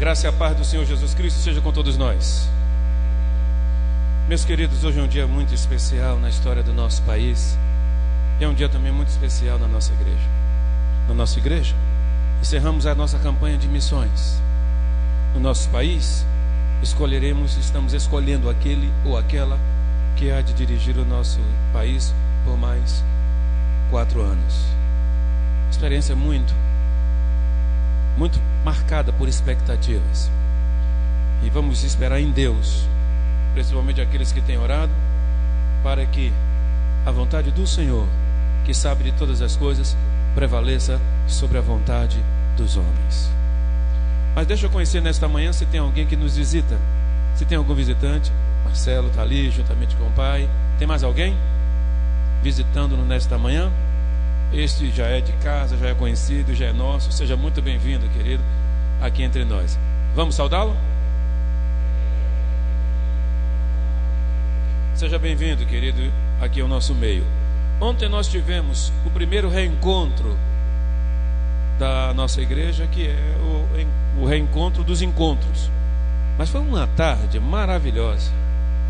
graça e a paz do Senhor Jesus Cristo seja com todos nós. Meus queridos, hoje é um dia muito especial na história do nosso país. E é um dia também muito especial na nossa igreja. Na nossa igreja, encerramos a nossa campanha de missões. No nosso país, estamos escolhendo aquele ou aquela que há de dirigir o nosso país por mais 4 anos. Experiência muito marcada por expectativas. E vamos esperar em Deus, principalmente aqueles que têm orado, para que a vontade do Senhor, que sabe de todas as coisas, prevaleça sobre a vontade dos homens. Mas deixa eu conhecer nesta manhã se tem alguém que nos visita. Se tem algum visitante, Marcelo está ali juntamente com o pai. Tem mais alguém visitando-nos nesta manhã? Este já é de casa, já é conhecido, já é nosso. Seja muito bem-vindo, querido, aqui entre nós. Vamos saudá-lo? Seja bem-vindo, querido, aqui ao nosso meio. Ontem nós tivemos o primeiro reencontro da nossa igreja, que é o reencontro dos encontros. Mas foi uma tarde maravilhosa.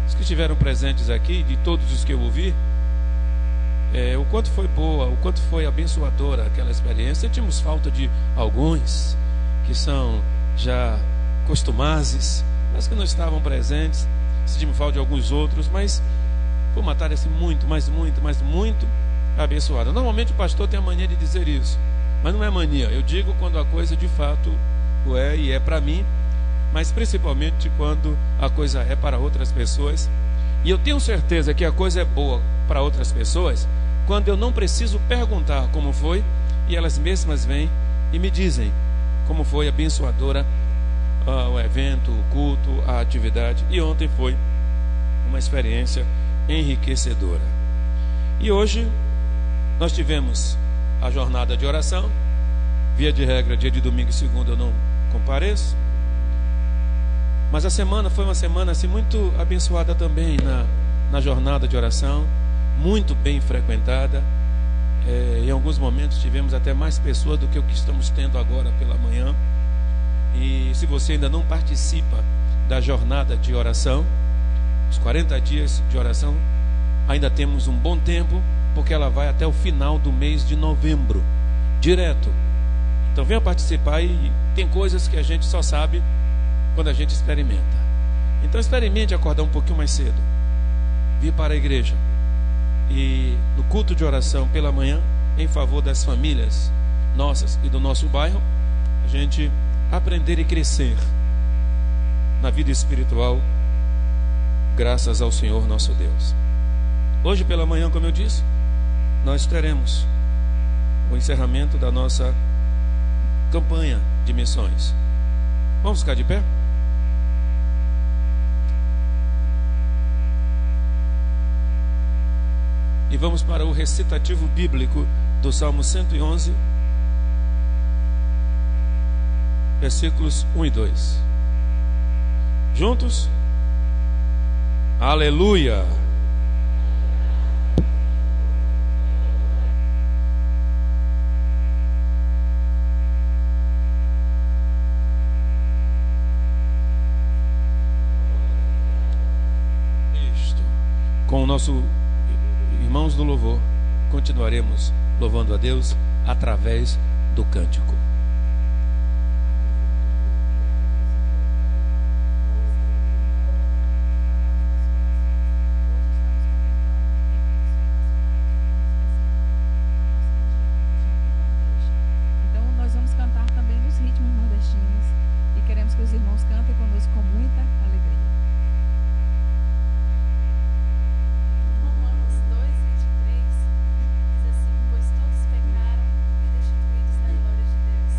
Os que estiveram presentes aqui, de todos os que eu ouvi, o quanto foi boa, o quanto foi abençoadora aquela experiência. Sentimos falta de alguns que são já costumazes, mas que não estavam presentes. Sentimos falta de alguns outros, mas foi uma tarde assim muito abençoada. Normalmente o pastor tem a mania de dizer isso, mas não é mania. Eu digo quando a coisa de fato o é e é para mim, mas principalmente quando a coisa é para outras pessoas. E eu tenho certeza que a coisa é boa para outras pessoas quando eu não preciso perguntar como foi, e elas mesmas vêm e me dizem como foi abençoadora o evento, o culto, a atividade. E ontem foi uma experiência enriquecedora. E hoje nós tivemos a jornada de oração. Via de regra, dia de domingo e segunda eu não compareço, mas a semana foi uma semana assim muito abençoada também na jornada de oração, muito bem frequentada. Em alguns momentos tivemos até mais pessoas do que o que estamos tendo agora pela manhã. E se você ainda não participa da jornada de oração, os 40 dias de oração, ainda temos um bom tempo, porque ela vai até o final do mês de novembro, direto. Então venha participar, e tem coisas que a gente só sabe quando a gente experimenta. Então experimente acordar um pouquinho mais cedo, vir para a igreja, e no culto de oração pela manhã, em favor das famílias nossas e do nosso bairro, a gente aprender e crescer na vida espiritual, graças ao Senhor nosso Deus. Hoje pela manhã, como eu disse, nós teremos o encerramento da nossa campanha de missões. Vamos ficar de pé? E vamos para o recitativo bíblico do Salmo 111, versículos 1 e 2. Juntos? Aleluia! Com o nosso irmãos do louvor, continuaremos louvando a Deus através do cântico. Então nós vamos cantar também nos ritmos nordestinos e queremos que os irmãos cantem conosco com muita alegria. Diz assim: pois todos pecaram e destituídos da glória de Deus.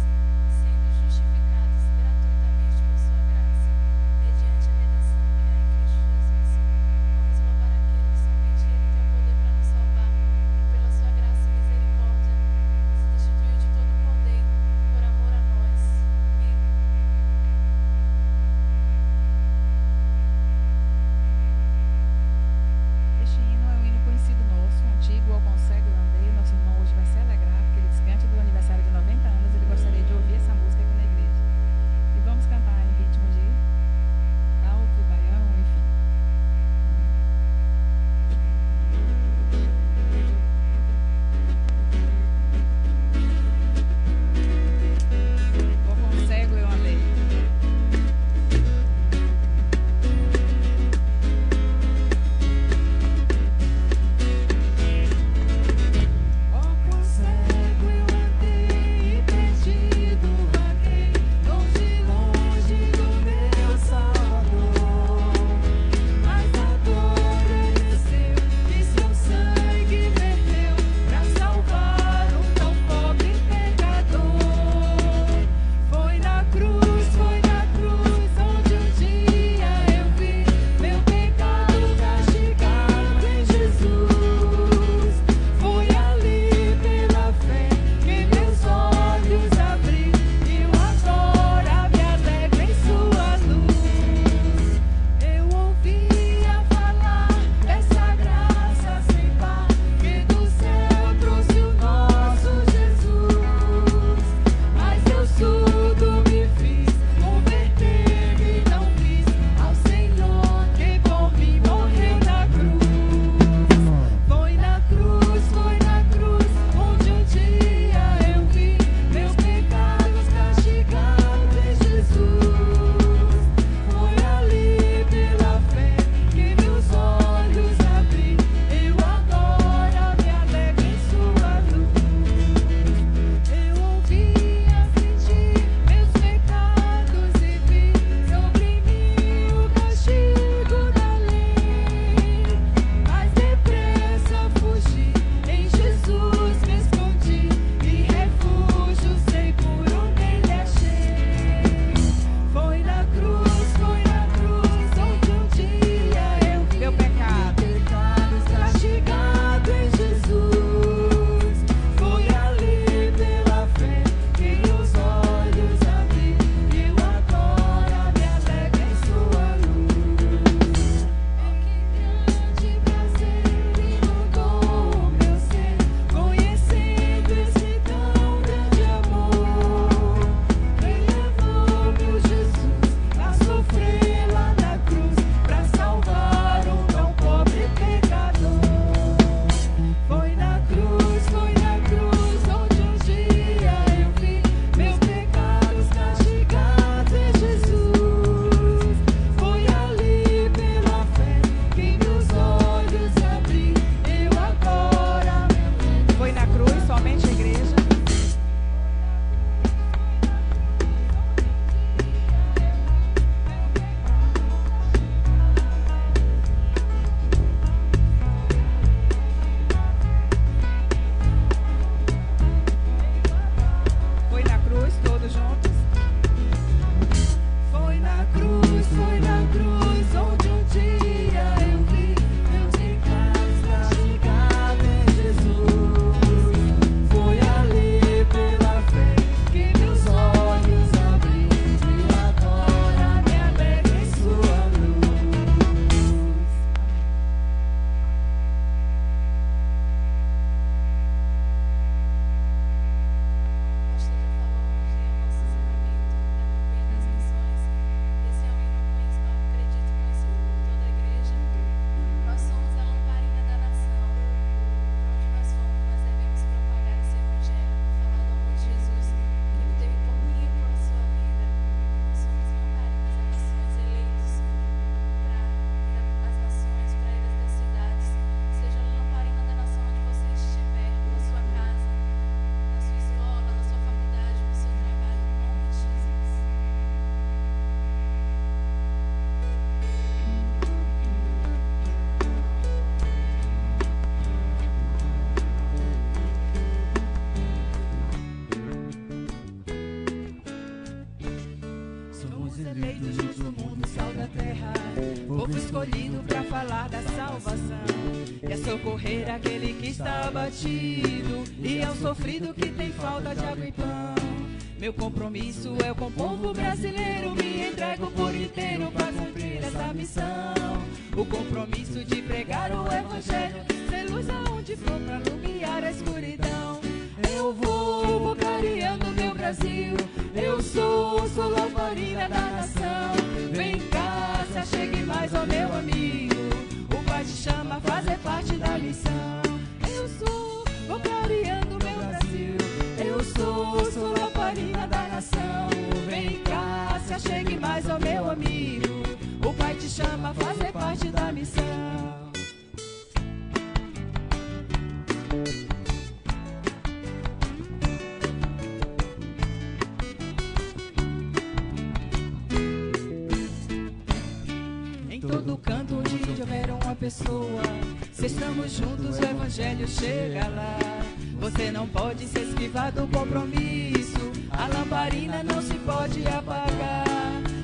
escolhido para falar da salvação e a socorrer aquele que está abatido e ao sofrido que tem falta de água e pão. Meu compromisso é com o povo brasileiro, me entrego por inteiro para cumprir essa missão. O compromisso de pregar o evangelho, ser luz aonde for para iluminar a escuridão. Eu vou clareando meu Brasil, eu sou lamparina da nação. Vem cá, se achegue mais ao meu amigo, o Pai te chama a fazer parte da missão. Eu vou clareando meu Brasil, eu sou lamparina da nação. Vem cá, se achegue mais ao meu amigo, o Pai te chama a fazer parte da missão. Todo canto onde houver uma pessoa, se estamos juntos o evangelho chega lá. Você não pode se esquivar do compromisso, a lamparina não se pode apagar.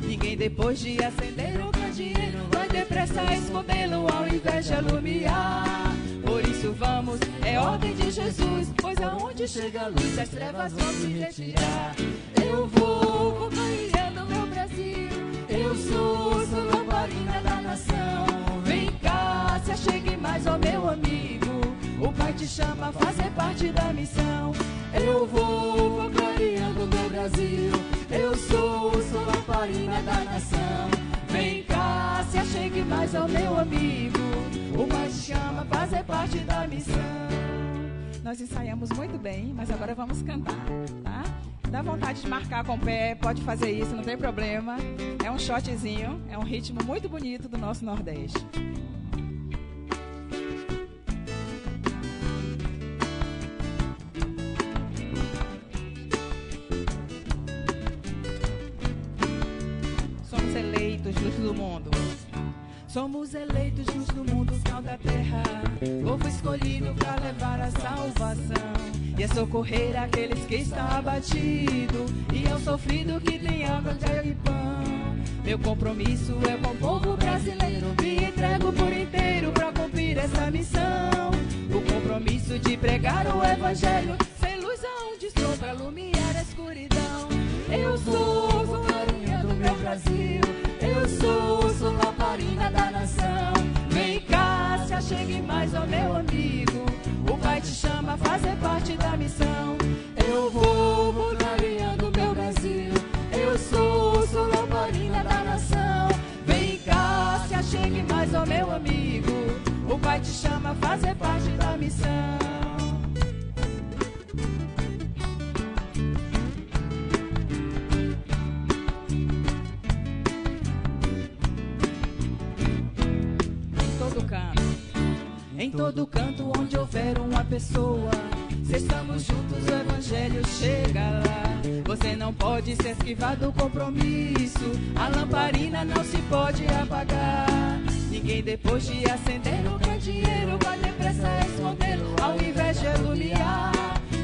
Ninguém depois de acender o candeeiro vai depressa a escondê-lo ao invés de alumiar. Por isso vamos, é ordem de Jesus, pois aonde chega a luz as trevas vão se retirar. Eu vou clareando meu Brasil, eu sou lamparina da nação. Vem cá, se achegue mais ao meu amigo, o Pai te chama a fazer parte da missão. Eu vou clareando meu Brasil, eu sou lamparina da nação. Vem cá, se achegue mais ao meu amigo, o Pai te chama a fazer parte da missão. Nós ensaiamos muito bem, mas agora vamos cantar, tá? Dá vontade de marcar com o pé, pode fazer isso, não tem problema. É um shotzinho, é um ritmo muito bonito do nosso Nordeste. Somos eleitos luz do mundo. Somos eleitos luz do mundo, sal da terra, povo escolhido para levar a salvação e a socorrer aqueles que estão abatidos e ao sofrido que tem água e pão. Meu compromisso é com o povo brasileiro, me entrego por inteiro para cumprir essa missão. O compromisso de pregar o evangelho, ser luz aonde estou para iluminar a escuridão. Eu sou clareando meu Brasil, eu sou lamparina da nação. Vem cá, se achegue mais ao meu amigo, o Pai te chama a fazer parte da missão. Eu vou clareando meu Brasil, eu sou lamparina da nação. Vem cá, se achegue mais ao meu amigo, o Pai te chama a fazer parte da missão. Em todo canto onde houver uma pessoa, se estamos juntos o evangelho chega lá. Você não pode se esquivar do compromisso, a lamparina não se pode apagar. Ninguém depois de acender o candeeiro vai depressa escondê-lo ao invés de iluminar.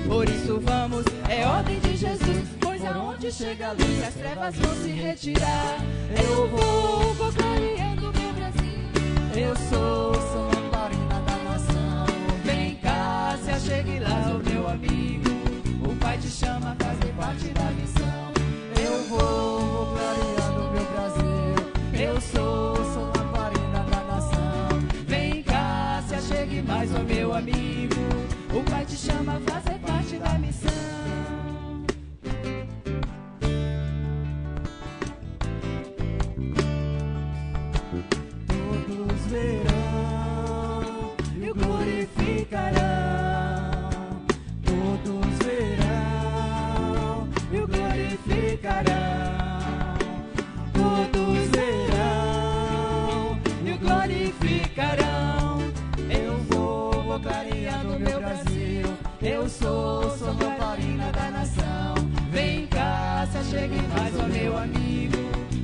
Por isso vamos, é ordem de Jesus, pois aonde chega a luz as trevas vão se retirar. Eu vou clareando meu Brasil, eu sou lamparina da nação. Vem cá, se achegue lá o meu amigo, o Pai te chama a fazer parte da missão. Eu vou clareando meu Brasil, eu sou lamparina da nação. Vem cá, se achegue mais ao meu amigo, o Pai te chama a fazer parte da missão. Todos verão e o glorificarão. Todos verão e o glorificarão. Todos verão e o glorificarão. Eu vou clareando meu Brasil, eu sou lamparina da nação. Vem cá, se achegue mais ao meu amigo,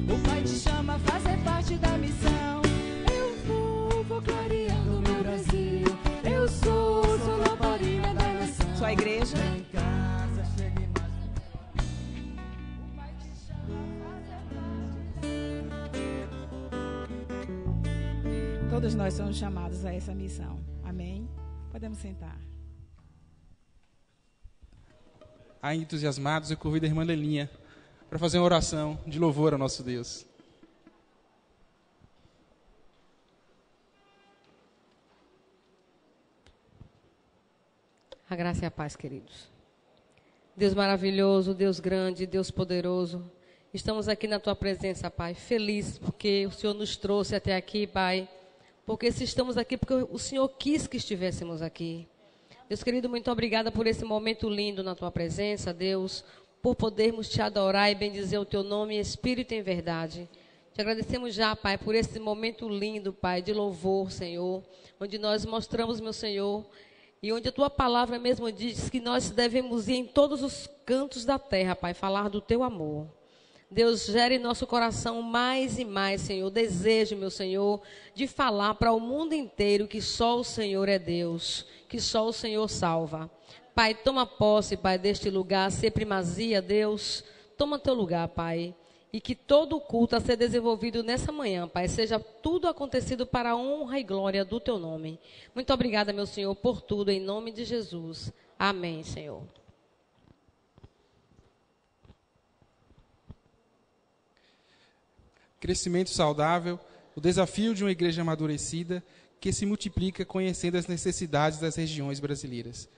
o Pai te chama a fazer parte da missão. Eu vou clareando meu Brasil, eu sou lamparina da nação. Sua igreja? Vem cá, se achegue mais ao meu amigo, o Pai te chama a fazer parte. Todos nós somos chamados a essa missão. Amém? Podemos sentar. Ainda entusiasmados, eu convido a irmã Lelinha para fazer uma oração de louvor ao nosso Deus. A graça e a paz, queridos. Deus maravilhoso, Deus grande, Deus poderoso, estamos aqui na Tua presença, Pai, felizes porque o Senhor nos trouxe até aqui, Pai, porque se estamos aqui, porque o Senhor quis que estivéssemos aqui. Deus querido, muito obrigada por esse momento lindo na Tua presença, Deus, por podermos Te adorar e bendizer o Teu nome em espírito e em verdade. Te agradecemos já, Pai, por esse momento lindo, Pai, de louvor, Senhor, onde nós mostramos, meu Senhor, e onde a Tua palavra mesmo diz que nós devemos ir em todos os cantos da terra, Pai, falar do Teu amor. Deus, gere em nosso coração mais e mais, Senhor, desejo, meu Senhor, de falar para o mundo inteiro que só o Senhor é Deus, que só o Senhor salva. Pai, toma posse, Pai, deste lugar, ser primazia, Deus, toma Teu lugar, Pai. E que todo o culto a ser desenvolvido nessa manhã, Pai, seja tudo acontecido para a honra e glória do Teu nome. Muito obrigada, meu Senhor, por tudo, em nome de Jesus. Amém, Senhor. Crescimento saudável, o desafio de uma igreja amadurecida que se multiplica conhecendo as necessidades das regiões brasileiras.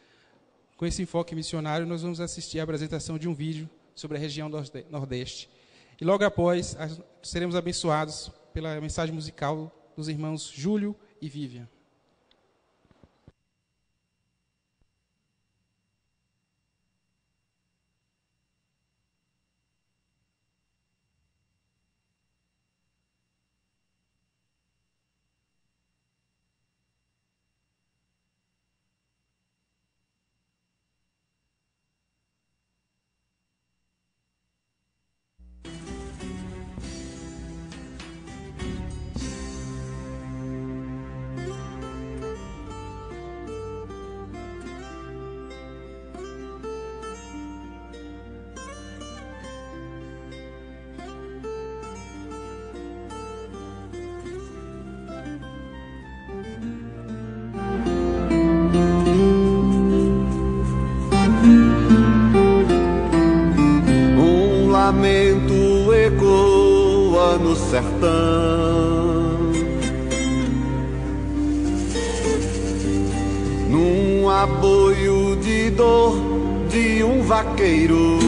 Com esse enfoque missionário, nós vamos assistir à apresentação de um vídeo sobre a região Nordeste. E logo após, seremos abençoados pela mensagem musical dos irmãos Júlio e Vivian. lamento ecoa no sertão, num aboio de dor de um vaqueiro.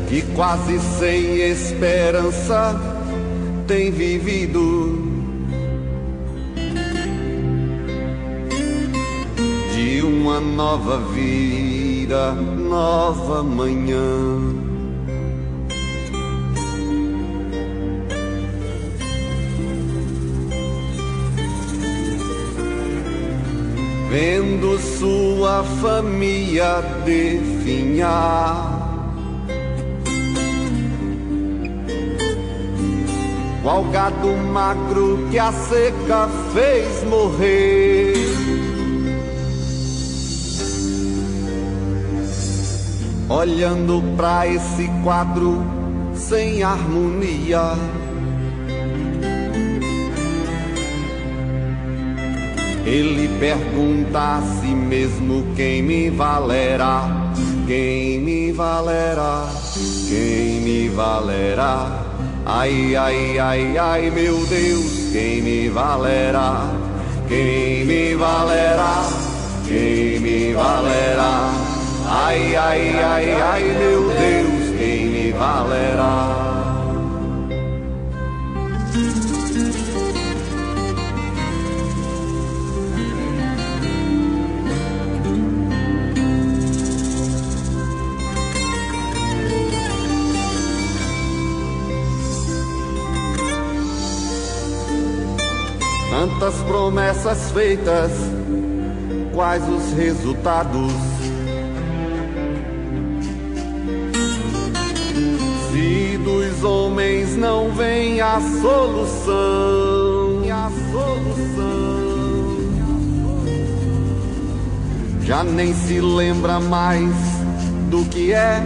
Que quase sem esperança tem vivido, de uma nova vida, nova manhã. Vendo sua família definhar, qual gado magro que a seca fez morrer. Olhando pra esse quadro sem harmonia, ele pergunta a si mesmo: quem me valerá? Quem me valerá? Quem me valerá? Ai, ai, ai, ai, meu Deus, quem me valerá? Quem me valerá? Quem me valerá? Ai, ai, ai, ai, meu Deus, quem me valerá? Tantas promessas feitas, quais os resultados? Se dos homens não vem a solução, já nem se lembra mais do que é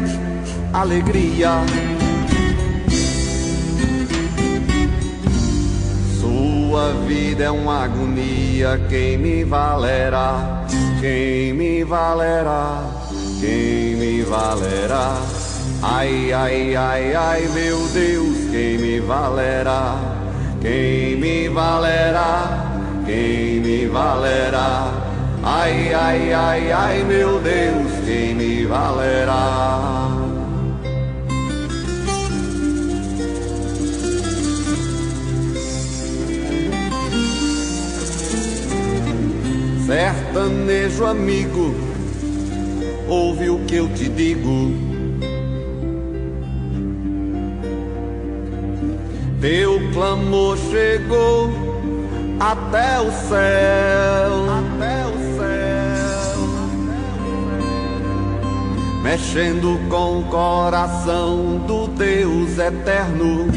alegria. Sua vida é uma agonia, quem me valerá? Quem me valerá? Quem me valerá? Ai, ai, ai, ai, meu Deus, quem me valerá? Quem me valerá? Quem me valerá? Ai, ai, ai, ai, meu Deus, quem me valerá? Sertanejo amigo, ouve o que eu te digo. Teu clamor chegou até o céu, até o céu, mexendo com o coração do Deus eterno.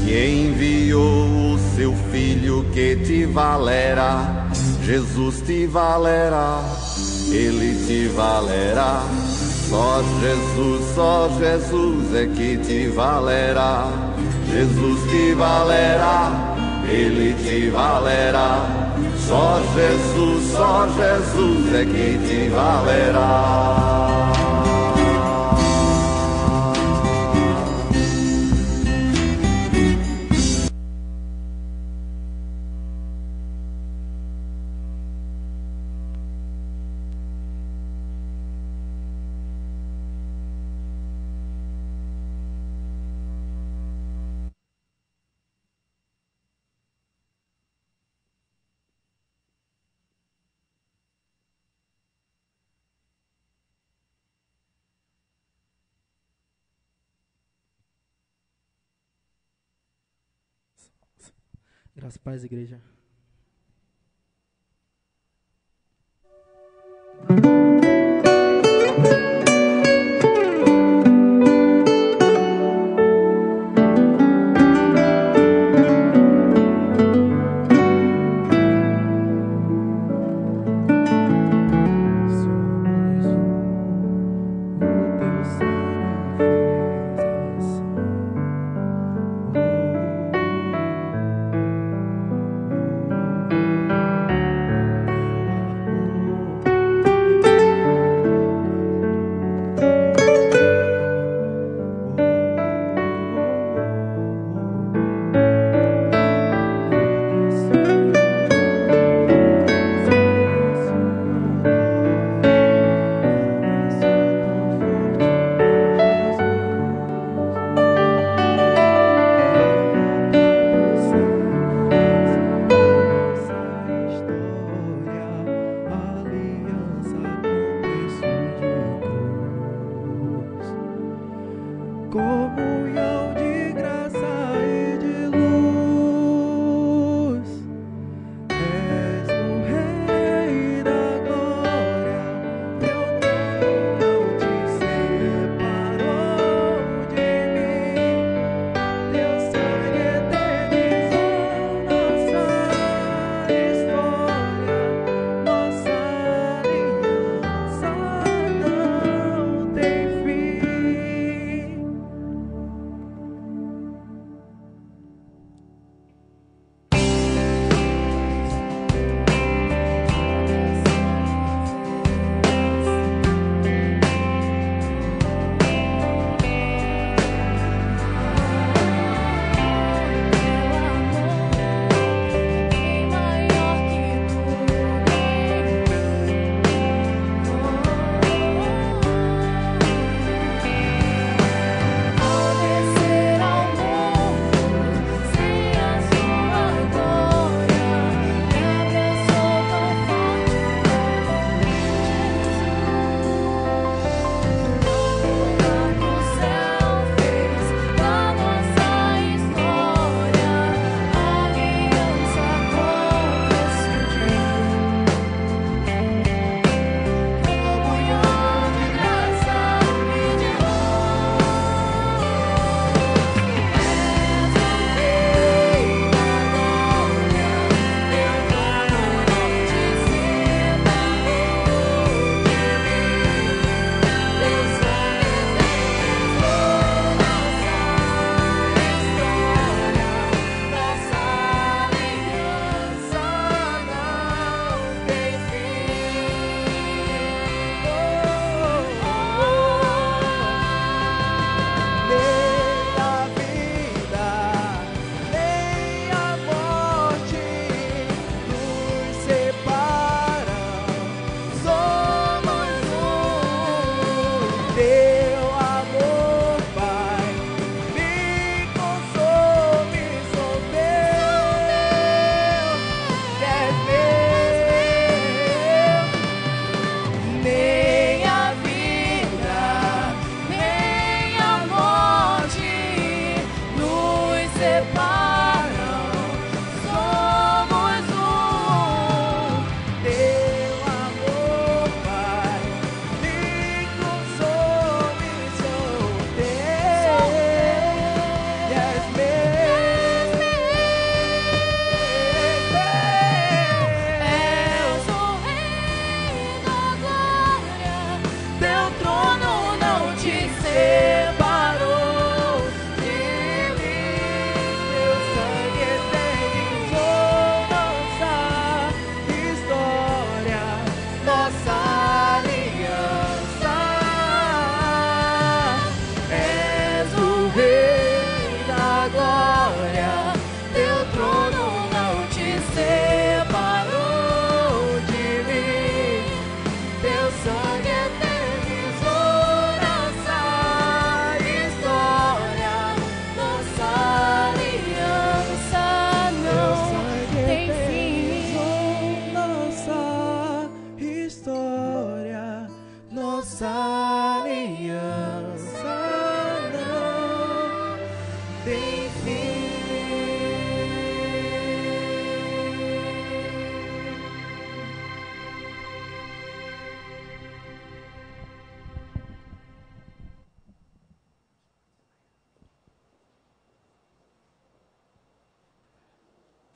Que enviou o seu filho que te valerá. Jesus te valerá, ele te valerá. Só Jesus é que te valerá. Jesus te valerá, ele te valerá. Só Jesus é que te valerá. Graças a paz, igreja.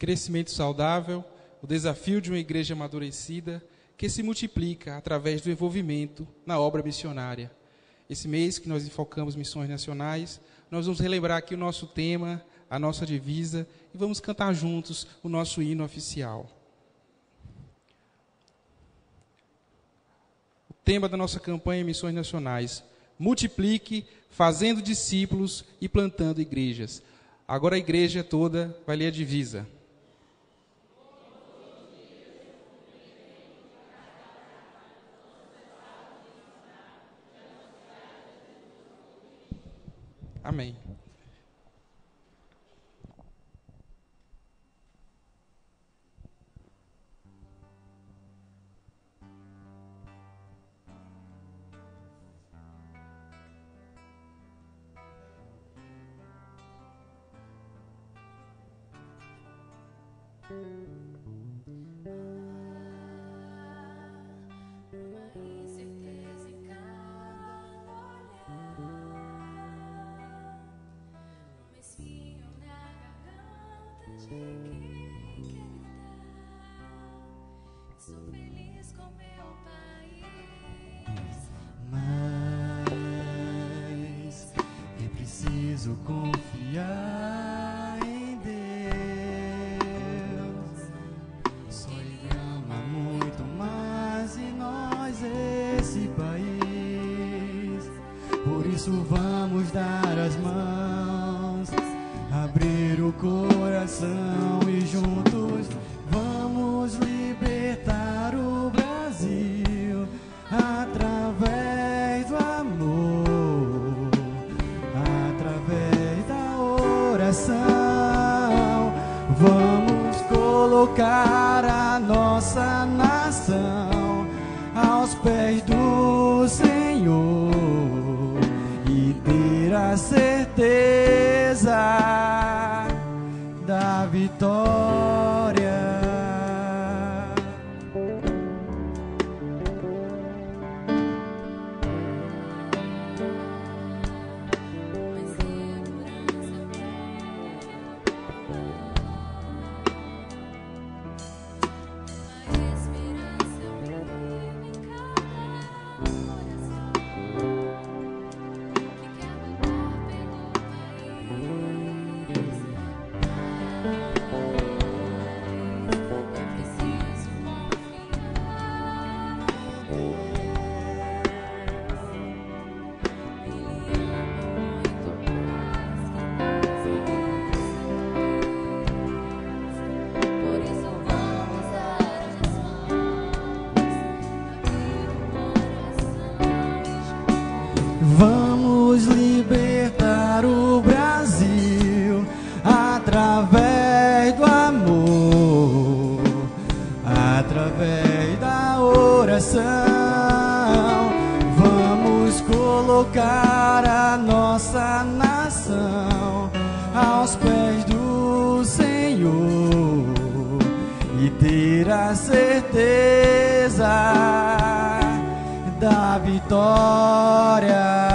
crescimento saudável, o desafio de uma igreja amadurecida que se multiplica através do envolvimento na obra missionária. Esse mês que nós enfocamos missões nacionais, nós vamos relembrar aqui o nosso tema, a nossa divisa, e vamos cantar juntos o nosso hino oficial. O tema da nossa campanha Missões Nacionais: multiplique, fazendo discípulos e plantando igrejas. Agora a igreja toda vai ler a divisa. Amém. Sou feliz com meu país, mas é preciso confiar em Deus. Só Ele ama muito mais em nós esse país. Por isso vamos dar as mãos, abrir o coração e juntos vamos libertar o Brasil através do amor, através da oração. Vamos colocar a nossa nação aos pés do Senhor e ter a certeza da vitória. Vamos libertar o Brasil através do amor, através da oração. Vamos colocar a nossa nação aos pés do Senhor e ter a certeza da vitória.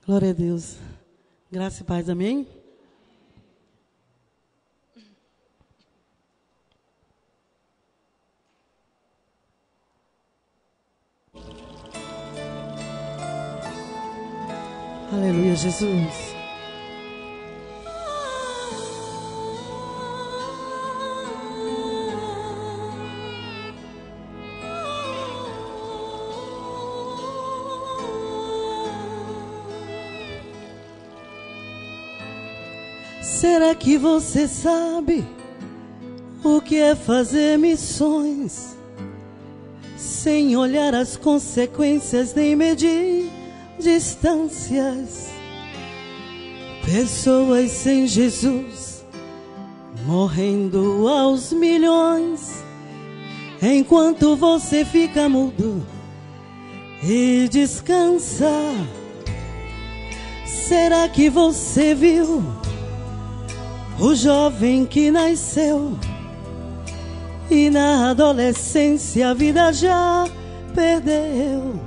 Glória a Deus. Graça e paz, amém? Aleluia, Jesus. Será que você sabe o que é fazer missões sem olhar as consequências nem medir distâncias, pessoas sem Jesus morrendo aos milhões, enquanto você fica mudo e descansa. Será que você viu o jovem que nasceu e na adolescência a vida já perdeu?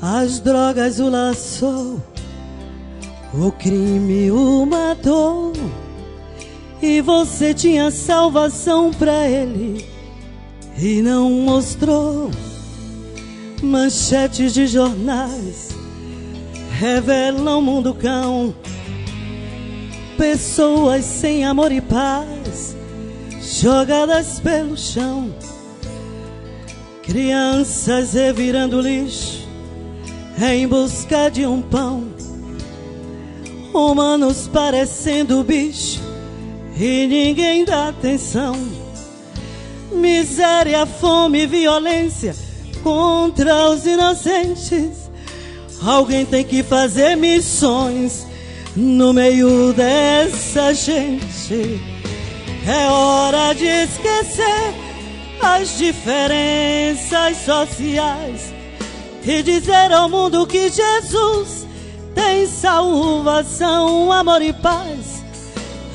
As drogas o laçou, o crime o matou, e você tinha salvação pra ele e não mostrou. Manchetes de jornais revelam um mundo cão, pessoas sem amor e paz jogadas pelo chão, crianças revirando lixo em busca de um pão, humanos parecendo bicho e ninguém dá atenção. Miséria, fome, violência contra os inocentes. Alguém tem que fazer missões no meio dessa gente. É hora de esquecer as diferenças sociais e dizer ao mundo que Jesus tem salvação, amor e paz.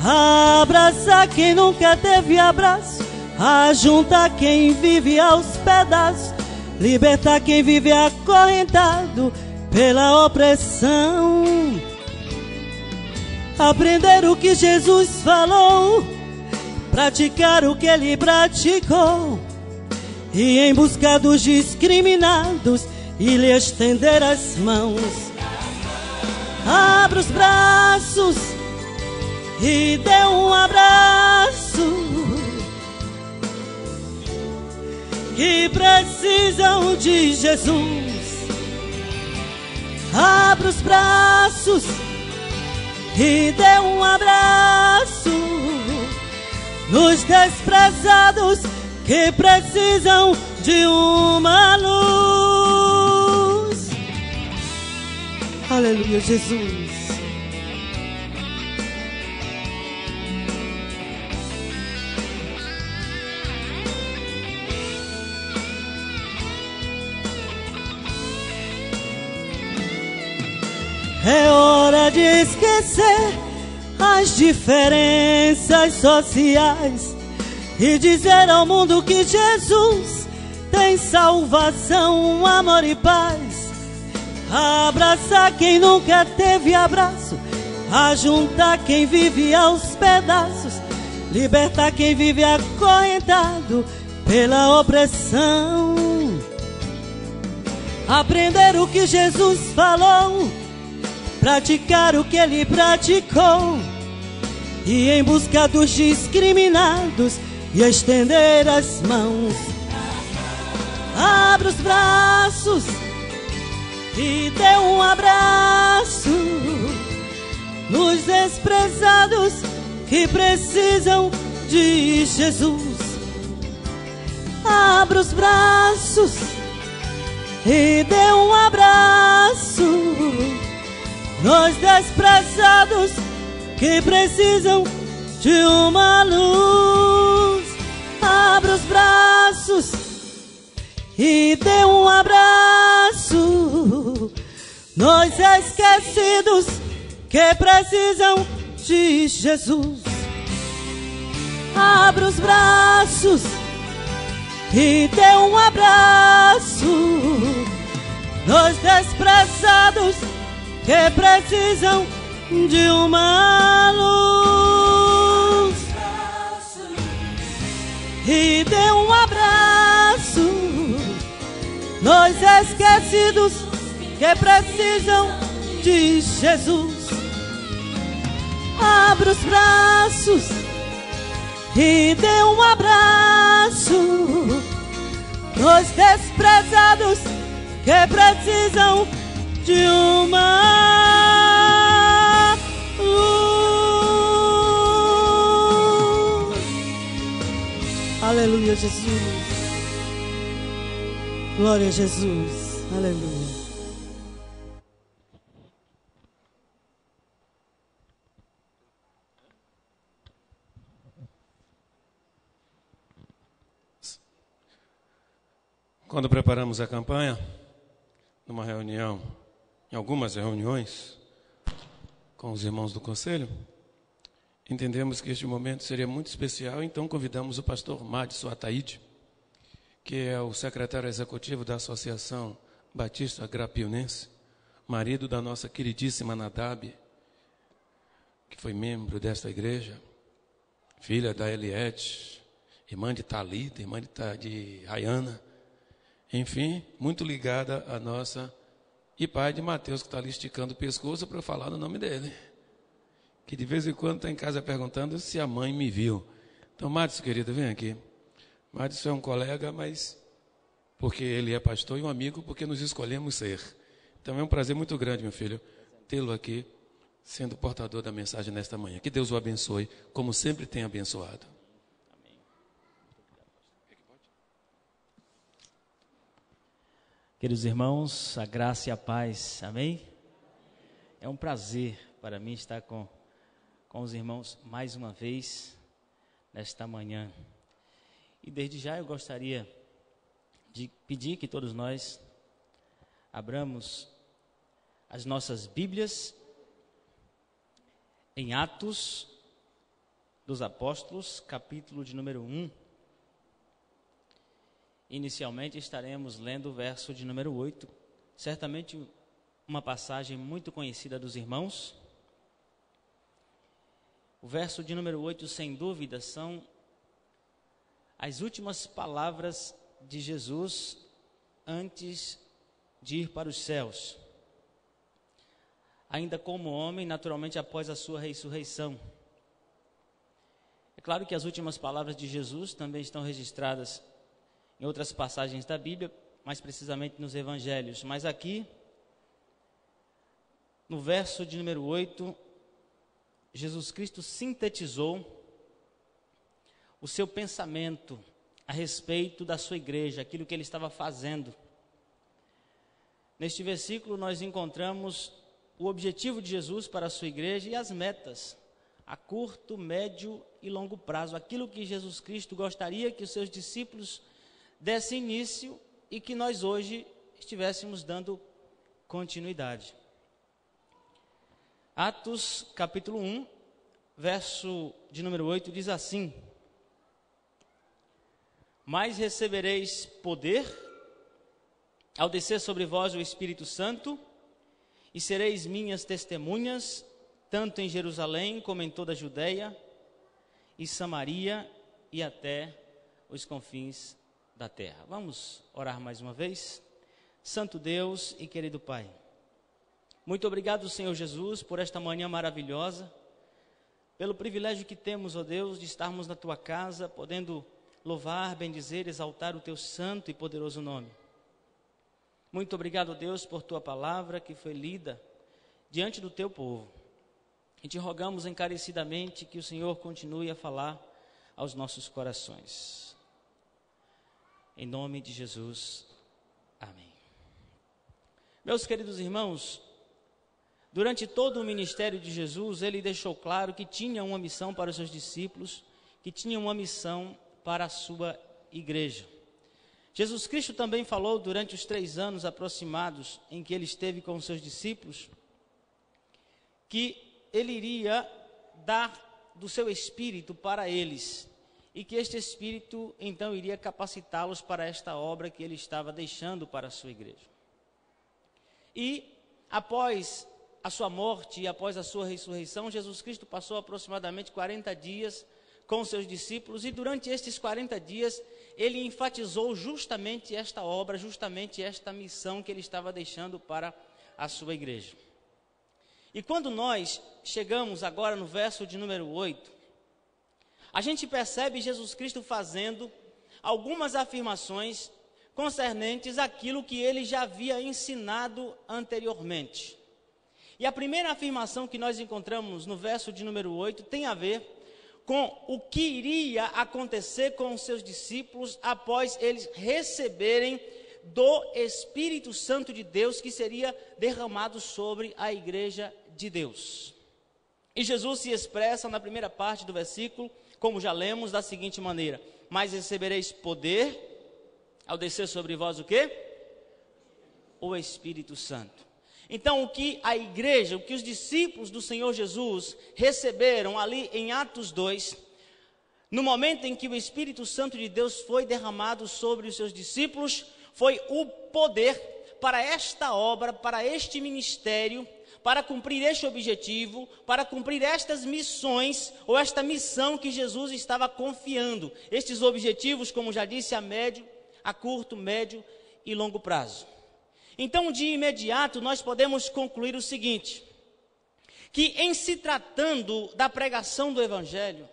Abraçar quem nunca teve abraço, ajuntar quem vive aos pedaços, libertar quem vive acorrentado pela opressão. Aprender o que Jesus falou, praticar o que ele praticou, e em busca dos discriminados e lhe estender as mãos. Abra os braços e dê um abraço, que precisam de Jesus. Abra os braços e dê um abraço nos desprezados que precisam de uma luz. Aleluia, Jesus. É hora de esquecer as diferenças sociais e dizer ao mundo que Jesus tem salvação, amor e paz. Abraçar quem nunca teve abraço, ajuntar quem vive aos pedaços, libertar quem vive acorrentado pela opressão. Aprender o que Jesus falou, praticar o que ele praticou, e em busca dos discriminados e estender as mãos. Abra os braços e dê um abraço nos desprezados que precisam de Jesus. Abra os braços e dê um abraço nos desprezados que precisam de uma luz. Abra os braços e dê um abraço nos esquecidos que precisam de Jesus. Abra os braços e dê um abraço nos desprezados que precisam de uma luz. E dê um abraço nos esquecidos que precisam de Jesus. Abra os braços e dê um abraço nos desprezados que precisam de uma luz. Aleluia, Jesus. Glória a Jesus. Aleluia. Quando preparamos a campanha, numa reunião, em algumas reuniões com os irmãos do conselho, entendemos que este momento seria muito especial, então convidamos o pastor Madison Ataíde, que é o secretário executivo da Associação Batista Grapionense, marido da nossa queridíssima Nadab, que foi membro desta igreja, filha da Eliette, irmã de Thalita, irmã de Rayana, enfim, muito ligada à nossa, e pai de Mateus, que está ali esticando o pescoço para eu falar no nome dele, que de vez em quando está em casa perguntando se a mãe me viu. Então, Madison, querido, vem aqui. Madison é um colega, mas porque ele é pastor, e um amigo porque nos escolhemos ser. Então é um prazer muito grande, meu filho, tê-lo aqui, sendo portador da mensagem nesta manhã. Que Deus o abençoe, como sempre tem abençoado. Queridos irmãos, a graça e a paz, amém? É um prazer para mim estar com os irmãos mais uma vez nesta manhã. E desde já eu gostaria de pedir que todos nós abramos as nossas Bíblias em Atos dos Apóstolos, capítulo de número 1. Inicialmente estaremos lendo o verso de número 8, certamente uma passagem muito conhecida dos irmãos. O verso de número 8, sem dúvida, são as últimas palavras de Jesus antes de ir para os céus. Ainda como homem, naturalmente após a sua ressurreição. É claro que as últimas palavras de Jesus também estão registradas em outras passagens da Bíblia, mais precisamente nos Evangelhos. Mas aqui, no verso de número 8, Jesus Cristo sintetizou o seu pensamento a respeito da sua igreja, aquilo que ele estava fazendo. Neste versículo nós encontramos o objetivo de Jesus para a sua igreja e as metas a curto, médio e longo prazo. Aquilo que Jesus Cristo gostaria que os seus discípulos desse início e que nós hoje estivéssemos dando continuidade. Atos capítulo 1, verso de número 8 diz assim: mas recebereis poder ao descer sobre vós o Espírito Santo, e sereis minhas testemunhas, tanto em Jerusalém como em toda a Judeia e Samaria e até os confins da terra. Vamos orar mais uma vez? Santo Deus e querido Pai, muito obrigado, Senhor Jesus, por esta manhã maravilhosa, pelo privilégio que temos, ó Deus, de estarmos na Tua casa, podendo louvar, bendizer, exaltar o Teu santo e poderoso nome. Muito obrigado, Deus, por Tua palavra que foi lida diante do Teu povo. E te rogamos encarecidamente que o Senhor continue a falar aos nossos corações. Em nome de Jesus, amém. Meus queridos irmãos, durante todo o ministério de Jesus, ele deixou claro que tinha uma missão para os seus discípulos, que tinha uma missão para a sua igreja. Jesus Cristo também falou durante os 3 anos aproximados em que ele esteve com os seus discípulos, que ele iria dar do seu Espírito para eles, e que este Espírito então iria capacitá-los para esta obra que ele estava deixando para a sua igreja. E após a sua morte e após a sua ressurreição, Jesus Cristo passou aproximadamente 40 dias com seus discípulos, e durante estes 40 dias ele enfatizou justamente esta obra, justamente esta missão que ele estava deixando para a sua igreja. E quando nós chegamos agora no verso de número 8, a gente percebe Jesus Cristo fazendo algumas afirmações concernentes àquilo que ele já havia ensinado anteriormente. E a primeira afirmação que nós encontramos no verso de número 8 tem a ver com o que iria acontecer com os seus discípulos após eles receberem do Espírito Santo de Deus que seria derramado sobre a igreja de Deus. E Jesus se expressa na primeira parte do versículo, como já lemos, da seguinte maneira: mas recebereis poder Ao descer sobre vós o quê? O Espírito Santo. Então, o que a igreja, o que os discípulos do Senhor Jesus receberam ali em Atos 2, no momento em que o Espírito Santo de Deus foi derramado sobre os seus discípulos, foi o poder para esta obra, para este ministério, para cumprir este objetivo, para cumprir estas missões, ou esta missão que Jesus estava confiando. Estes objetivos, como já disse, a médio, a curto, médio e longo prazo. Então, de imediato, nós podemos concluir o seguinte, que em se tratando da pregação do Evangelho,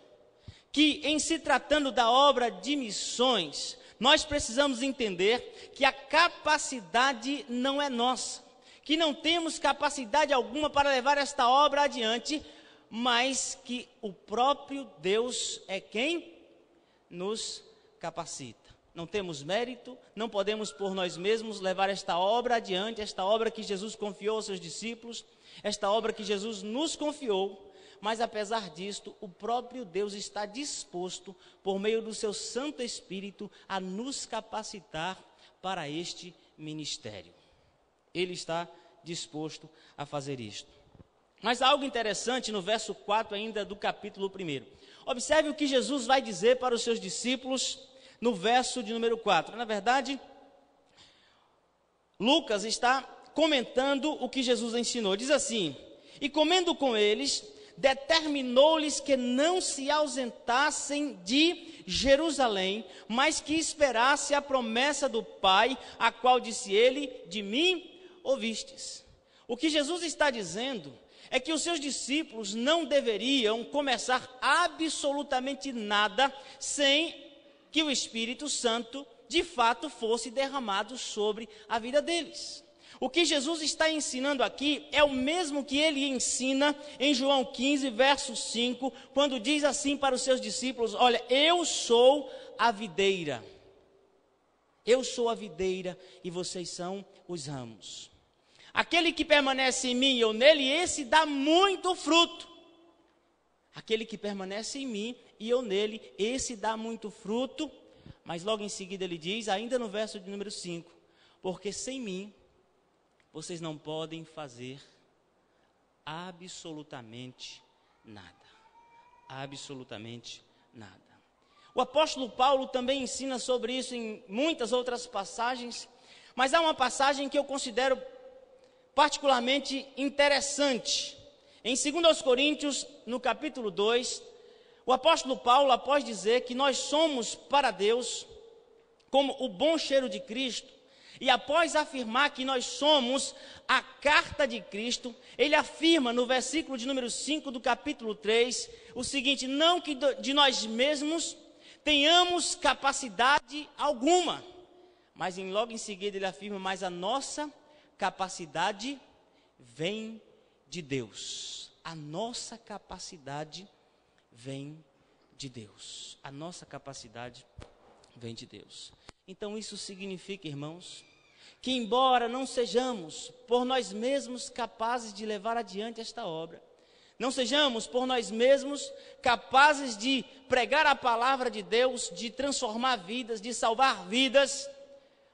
que em se tratando da obra de missões, nós precisamos entender que a capacidade não é nossa, que não temos capacidade alguma para levar esta obra adiante, mas que o próprio Deus é quem nos capacita. Não temos mérito, não podemos por nós mesmos levar esta obra adiante, esta obra que Jesus confiou aos seus discípulos, esta obra que Jesus nos confiou, mas apesar disto, o próprio Deus está disposto, por meio do seu Santo Espírito, a nos capacitar para este ministério. Ele está disposto a fazer isto. Mas há algo interessante no verso 4 ainda do capítulo 1. Observe o que Jesus vai dizer para os seus discípulos no verso de número 4. Na verdade, Lucas está comentando o que Jesus ensinou. Diz assim: e comendo com eles, determinou-lhes que não se ausentassem de Jerusalém, mas que esperasse a promessa do Pai, a qual disse ele: de mim ouvistes. O que Jesus está dizendo é que os seus discípulos não deveriam começar absolutamente nada sem que o Espírito Santo, de fato, fosse derramado sobre a vida deles. O que Jesus está ensinando aqui é o mesmo que ele ensina em João 15, verso 5, quando diz assim para os seus discípulos: olha, eu sou a videira. Eu sou a videira e vocês são os ramos. Aquele que permanece em mim e eu nele, esse dá muito fruto. Aquele que permanece em mim e eu nele, esse dá muito fruto. Mas logo em seguida ele diz, ainda no verso de número 5, porque sem mim vocês não podem fazer absolutamente nada. Absolutamente nada. O apóstolo Paulo também ensina sobre isso em muitas outras passagens, mas há uma passagem que eu considero particularmente interessante. Em 2 Coríntios, no capítulo 2, o apóstolo Paulo, após dizer que nós somos para Deus como o bom cheiro de Cristo, e após afirmar que nós somos a carta de Cristo, ele afirma no versículo de número 5 do capítulo 3, o seguinte: não que de nós mesmos tenhamos capacidade alguma, mas logo em seguida ele afirma, mas a nossa capacidade vem de Deus. A nossa capacidade vem de Deus. A nossa capacidade vem de Deus. Então isso significa, irmãos, que embora não sejamos por nós mesmos capazes de levar adiante esta obra, não sejamos por nós mesmos capazes de pregar a palavra de Deus, de transformar vidas, de salvar vidas,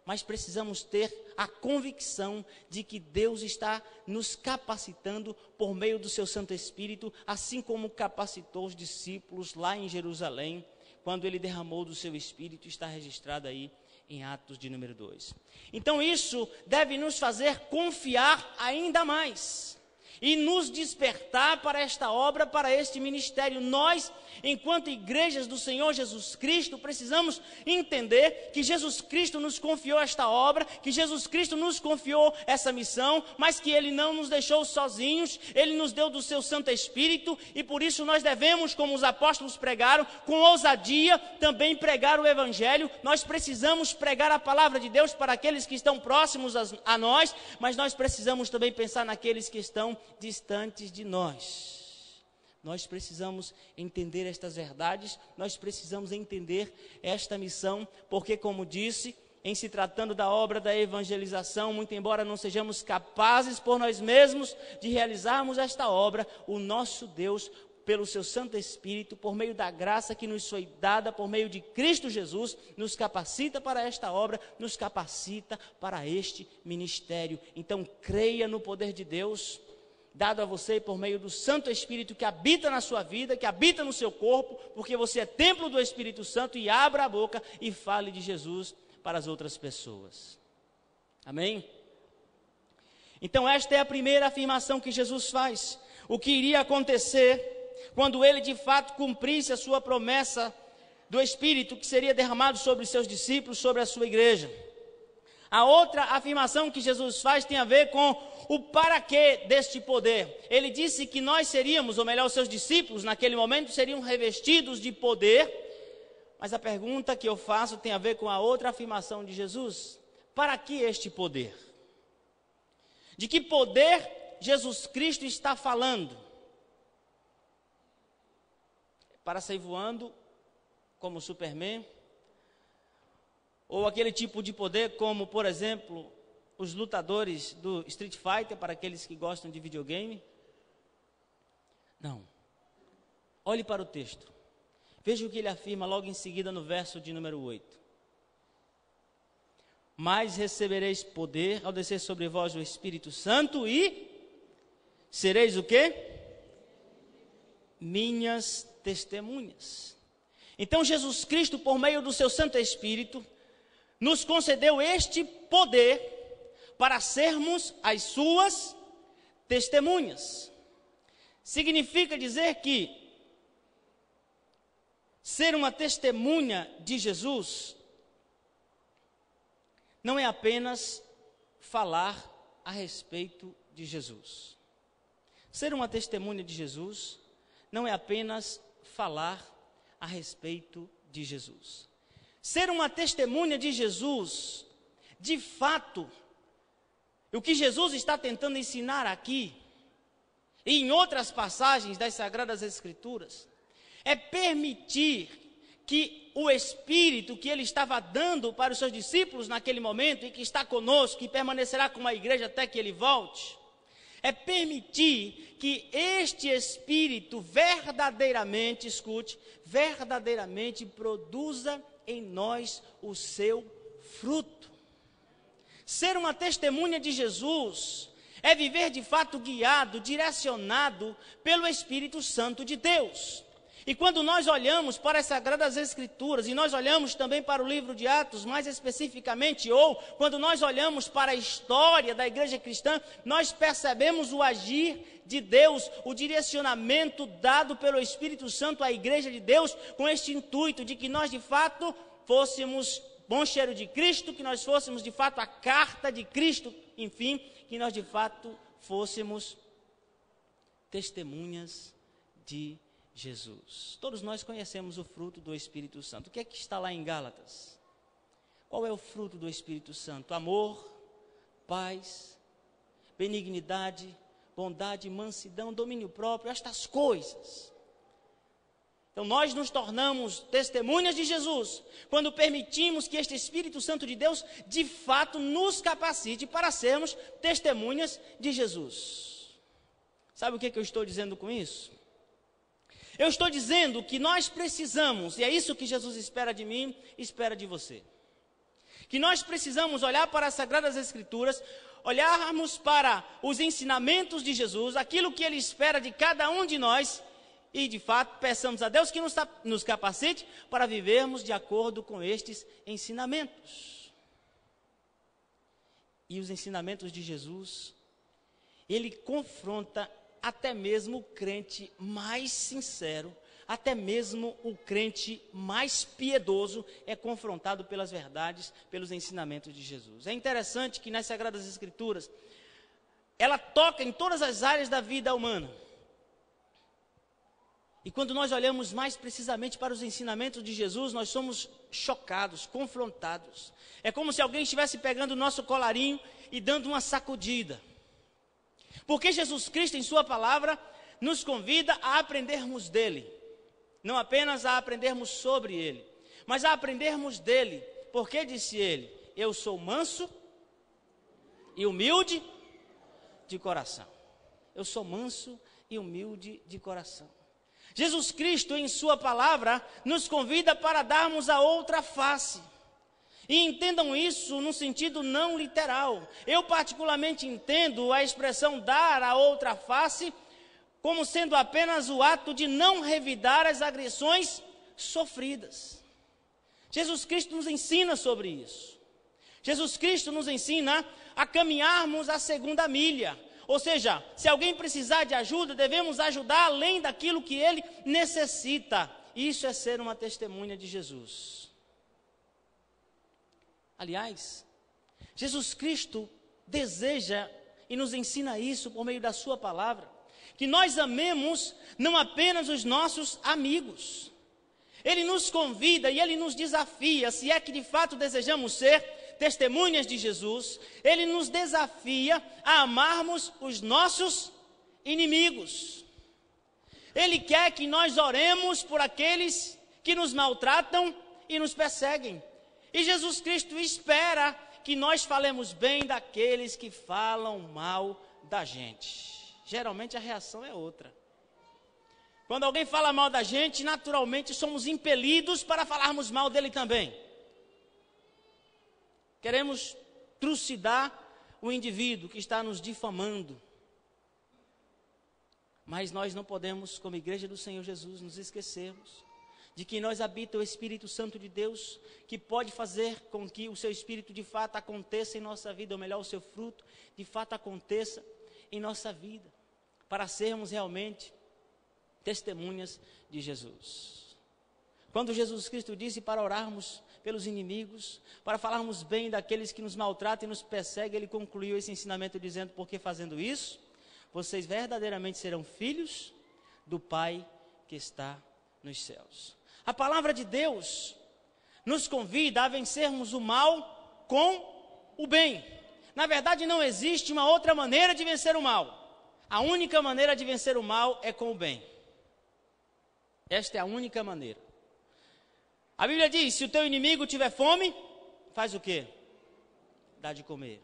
mas precisamos ter a convicção de que Deus está nos capacitando por meio do seu Santo Espírito, assim como capacitou os discípulos lá em Jerusalém, quando ele derramou do seu Espírito, está registrado aí em Atos de número 2. Então isso deve nos fazer confiar ainda mais e nos despertar para esta obra, para este ministério. Nós, enquanto igrejas do Senhor Jesus Cristo, precisamos entender que Jesus Cristo nos confiou esta obra, que Jesus Cristo nos confiou essa missão, mas que Ele não nos deixou sozinhos, Ele nos deu do seu Santo Espírito, e por isso nós devemos, como os apóstolos pregaram, com ousadia também pregar o Evangelho. Nós precisamos pregar a palavra de Deus para aqueles que estão próximos a nós, mas nós precisamos também pensar naqueles que estão distantes de nós. Nós precisamos entender estas verdades, nós precisamos entender esta missão, porque, como disse, em se tratando da obra da evangelização, muito embora não sejamos capazes por nós mesmos de realizarmos esta obra, o nosso Deus pelo seu Santo Espírito, por meio da graça que nos foi dada, por meio de Cristo Jesus, nos capacita para esta obra, nos capacita para este ministério. Então, creia no poder de Deus, dado a você por meio do Santo Espírito que habita na sua vida, que habita no seu corpo, porque você é templo do Espírito Santo, e abra a boca e fale de Jesus para as outras pessoas. Amém? Então esta é a primeira afirmação que Jesus faz. O que iria acontecer quando ele de fato cumprisse a sua promessa do Espírito que seria derramado sobre os seus discípulos, sobre a sua igreja. A outra afirmação que Jesus faz tem a ver com o para quê deste poder. Ele disse que nós seríamos, ou melhor, os seus discípulos naquele momento seriam revestidos de poder. Mas a pergunta que eu faço tem a ver com a outra afirmação de Jesus. Para que este poder? De que poder Jesus Cristo está falando? Para sair voando como Superman? Ou aquele tipo de poder como, por exemplo, os lutadores do Street Fighter, para aqueles que gostam de videogame? Não. Olhe para o texto. Veja o que ele afirma logo em seguida no verso de número 8. Mas recebereis poder ao descer sobre vós o Espírito Santo e sereis o quê? Minhas testemunhas. Então Jesus Cristo, por meio do seu Santo Espírito, nos concedeu este poder para sermos as suas testemunhas. Significa dizer que ser uma testemunha de Jesus não é apenas falar a respeito de Jesus. Ser uma testemunha de Jesus não é apenas falar a respeito de Jesus. Ser uma testemunha de Jesus, de fato, o que Jesus está tentando ensinar aqui, e em outras passagens das Sagradas Escrituras, é permitir que o Espírito que ele estava dando para os seus discípulos naquele momento, e que está conosco, que permanecerá com a igreja até que ele volte, é permitir que este Espírito verdadeiramente, escute, verdadeiramente produza em nós o seu fruto. Ser uma testemunha de Jesus é viver de fato guiado, direcionado pelo Espírito Santo de Deus. E quando nós olhamos para as Sagradas Escrituras, e nós olhamos também para o livro de Atos, mais especificamente, ou quando nós olhamos para a história da igreja cristã, nós percebemos o agir de Deus, o direcionamento dado pelo Espírito Santo à igreja de Deus, com este intuito de que nós de fato fôssemos bom cheiro de Cristo, que nós fôssemos de fato a carta de Cristo, enfim, que nós de fato fôssemos testemunhas de Jesus. Todos nós conhecemos o fruto do Espírito Santo. O que é que está lá em Gálatas? Qual é o fruto do Espírito Santo? Amor, paz, benignidade, bondade, mansidão, domínio próprio, estas coisas. Então nós nos tornamos testemunhas de Jesus quando permitimos que este Espírito Santo de Deus de fato nos capacite para sermos testemunhas de Jesus. Sabe o que eu estou dizendo com isso? Eu estou dizendo que nós precisamos, e é isso que Jesus espera de mim, espera de você, que nós precisamos olhar para as Sagradas Escrituras, olharmos para os ensinamentos de Jesus, aquilo que Ele espera de cada um de nós, e de fato peçamos a Deus que nos capacite para vivermos de acordo com estes ensinamentos. E os ensinamentos de Jesus, Ele confronta até mesmo o crente mais sincero, até mesmo o crente mais piedoso é confrontado pelas verdades, pelos ensinamentos de Jesus. É interessante que nas Sagradas Escrituras, ela toca em todas as áreas da vida humana. E quando nós olhamos mais precisamente para os ensinamentos de Jesus, nós somos chocados, confrontados. É como se alguém estivesse pegando o nosso colarinho e dando uma sacudida. Porque Jesus Cristo, em sua palavra, nos convida a aprendermos dele. Não apenas a aprendermos sobre ele, mas a aprendermos dele. Porque disse ele, eu sou manso e humilde de coração. Eu sou manso e humilde de coração. Jesus Cristo, em sua palavra, nos convida para darmos a outra face. E entendam isso no sentido não literal. Eu particularmente entendo a expressão dar a outra face como sendo apenas o ato de não revidar as agressões sofridas. Jesus Cristo nos ensina sobre isso. Jesus Cristo nos ensina a caminharmos a segunda milha. Ou seja, se alguém precisar de ajuda, devemos ajudar além daquilo que ele necessita. Isso é ser uma testemunha de Jesus. Aliás, Jesus Cristo deseja e nos ensina isso por meio da sua palavra, que nós amemos não apenas os nossos amigos. Ele nos convida e ele nos desafia, se é que de fato desejamos ser testemunhas de Jesus, ele nos desafia a amarmos os nossos inimigos. Ele quer que nós oremos por aqueles que nos maltratam e nos perseguem. E Jesus Cristo espera que nós falemos bem daqueles que falam mal da gente. Geralmente a reação é outra. Quando alguém fala mal da gente, naturalmente somos impelidos para falarmos mal dele também. Queremos trucidar o indivíduo que está nos difamando. Mas nós não podemos, como igreja do Senhor Jesus, nos esquecermos de que nós habita o Espírito Santo de Deus, que pode fazer com que o seu Espírito de fato aconteça em nossa vida, ou melhor, o seu fruto de fato aconteça em nossa vida, para sermos realmente testemunhas de Jesus. Quando Jesus Cristo disse para orarmos pelos inimigos, para falarmos bem daqueles que nos maltratam e nos perseguem, ele concluiu esse ensinamento dizendo: porque fazendo isso, vocês verdadeiramente serão filhos do Pai que está nos céus. A palavra de Deus nos convida a vencermos o mal com o bem. Na verdade, não existe uma outra maneira de vencer o mal. A única maneira de vencer o mal é com o bem. Esta é a única maneira. A Bíblia diz: se o teu inimigo tiver fome, faz o quê? Dá de comer.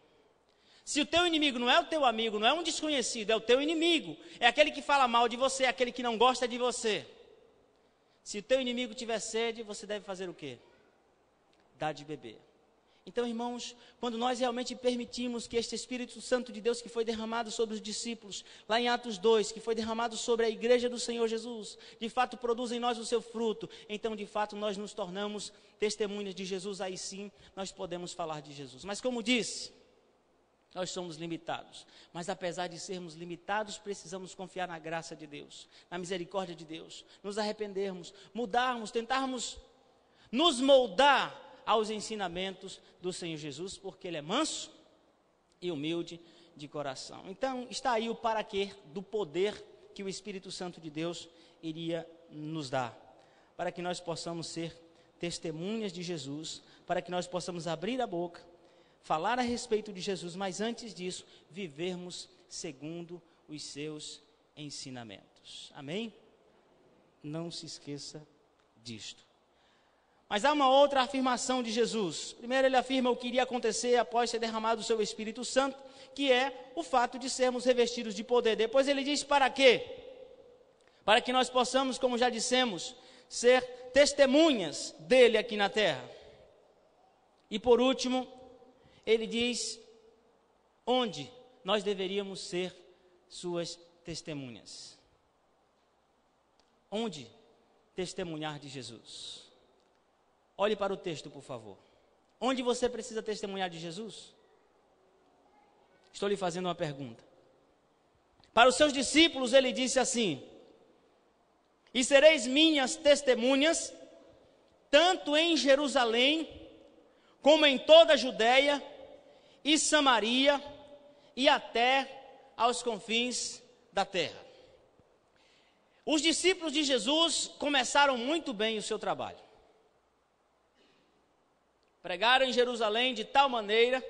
Se o teu inimigo não é o teu amigo, não é um desconhecido, é o teu inimigo, é aquele que fala mal de você, é aquele que não gosta de você. Se o teu inimigo tiver sede, você deve fazer o quê? Dar de beber. Então, irmãos, quando nós realmente permitimos que este Espírito Santo de Deus que foi derramado sobre os discípulos, lá em Atos 2, que foi derramado sobre a igreja do Senhor Jesus, de fato produz em nós o seu fruto, então de fato nós nos tornamos testemunhas de Jesus, aí sim nós podemos falar de Jesus. Mas como disse, nós somos limitados, mas apesar de sermos limitados, precisamos confiar na graça de Deus, na misericórdia de Deus, nos arrependermos, mudarmos, tentarmos nos moldar aos ensinamentos do Senhor Jesus, porque Ele é manso e humilde de coração. Então, está aí o para quê do poder que o Espírito Santo de Deus iria nos dar, para que nós possamos ser testemunhas de Jesus, para que nós possamos abrir a boca, falar a respeito de Jesus, mas antes disso, vivermos segundo os seus ensinamentos. Amém? Não se esqueça disto. Mas há uma outra afirmação de Jesus. Primeiro, ele afirma o que iria acontecer após ser derramado o seu Espírito Santo, que é o fato de sermos revestidos de poder. Depois ele diz para quê? Para que nós possamos, como já dissemos, ser testemunhas dele aqui na terra. E por último, ele diz onde nós deveríamos ser suas testemunhas. Onde testemunhar de Jesus? Olhe para o texto, por favor. Onde você precisa testemunhar de Jesus? Estou lhe fazendo uma pergunta. Para os seus discípulos, ele disse assim: e sereis minhas testemunhas, tanto em Jerusalém, como em toda a Judéia e Samaria, e até aos confins da terra. Os discípulos de Jesus começaram muito bem o seu trabalho. Pregaram em Jerusalém de tal maneira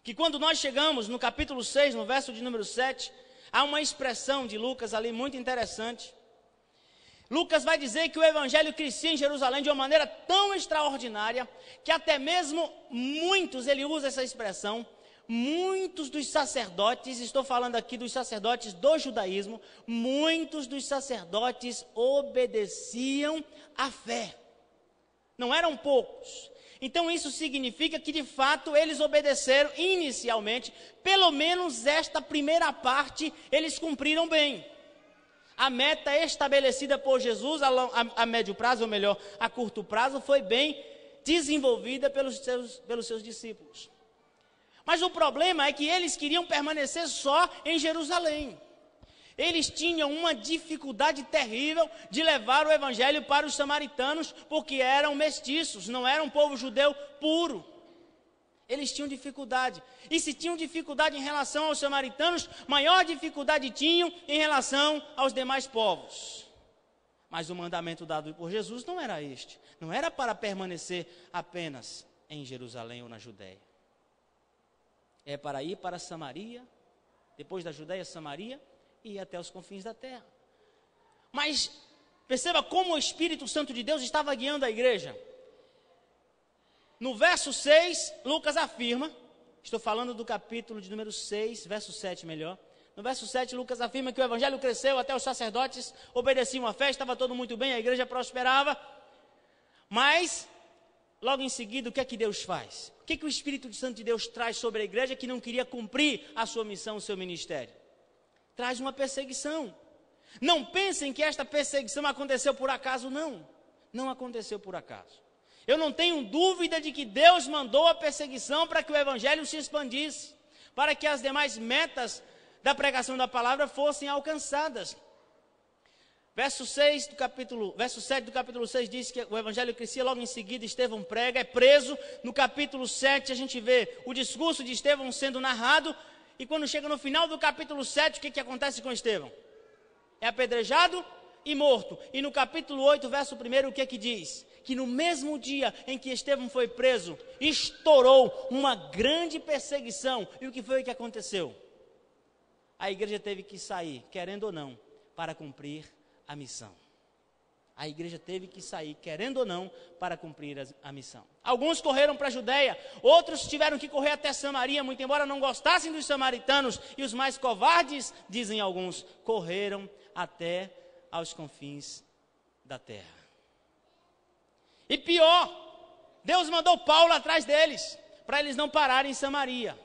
que quando nós chegamos no capítulo 6, no verso de número 7, há uma expressão de Lucas ali muito interessante. Lucas vai dizer que o evangelho crescia em Jerusalém de uma maneira tão extraordinária que até mesmo muitos, ele usa essa expressão, muitos dos sacerdotes, estou falando aqui dos sacerdotes do judaísmo, muitos dos sacerdotes obedeciam à fé. Não eram poucos. Então isso significa que de fato eles obedeceram inicialmente, pelo menos esta primeira parte eles cumpriram bem. A meta estabelecida por Jesus a médio prazo, ou melhor, a curto prazo, foi bem desenvolvida pelos seus discípulos. Mas o problema é que eles queriam permanecer só em Jerusalém. Eles tinham uma dificuldade terrível de levar o evangelho para os samaritanos, porque eram mestiços, não eram um povo judeu puro. Eles tinham dificuldade. E se tinham dificuldade em relação aos samaritanos, maior dificuldade tinham em relação aos demais povos. Mas o mandamento dado por Jesus não era este. Não era para permanecer apenas em Jerusalém ou na Judéia. É para ir para Samaria, depois da Judéia, Samaria, e ir até os confins da terra. Mas perceba como o Espírito Santo de Deus estava guiando a igreja. No verso 6, Lucas afirma, estou falando do capítulo de número 6, verso 7 melhor. No verso 7, Lucas afirma que o evangelho cresceu, até os sacerdotes obedeciam à fé, estava todo muito bem, a igreja prosperava. Mas, logo em seguida, o que é que Deus faz? O que é que o Espírito Santo de Deus traz sobre a igreja que não queria cumprir a sua missão, o seu ministério? Traz uma perseguição. Não pensem que esta perseguição aconteceu por acaso, não. Não aconteceu por acaso. Eu não tenho dúvida de que Deus mandou a perseguição para que o evangelho se expandisse, para que as demais metas da pregação da palavra fossem alcançadas. Verso 7 do capítulo 6 diz que o evangelho crescia, logo em seguida Estevão prega, é preso. No capítulo 7 a gente vê o discurso de Estevão sendo narrado, e quando chega no final do capítulo 7, o que acontece com Estevão? É apedrejado e morto. E no capítulo 8, verso 1, o que diz? Que no mesmo dia em que Estevão foi preso, estourou uma grande perseguição. E o que foi que aconteceu? A igreja teve que sair, querendo ou não, para cumprir a missão. A igreja teve que sair, querendo ou não, para cumprir a missão. Alguns correram para a Judéia, outros tiveram que correr até Samaria, muito embora não gostassem dos samaritanos, e os mais covardes, dizem alguns, correram até aos confins da terra. E pior, Deus mandou Paulo atrás deles, para eles não pararem em Samaria.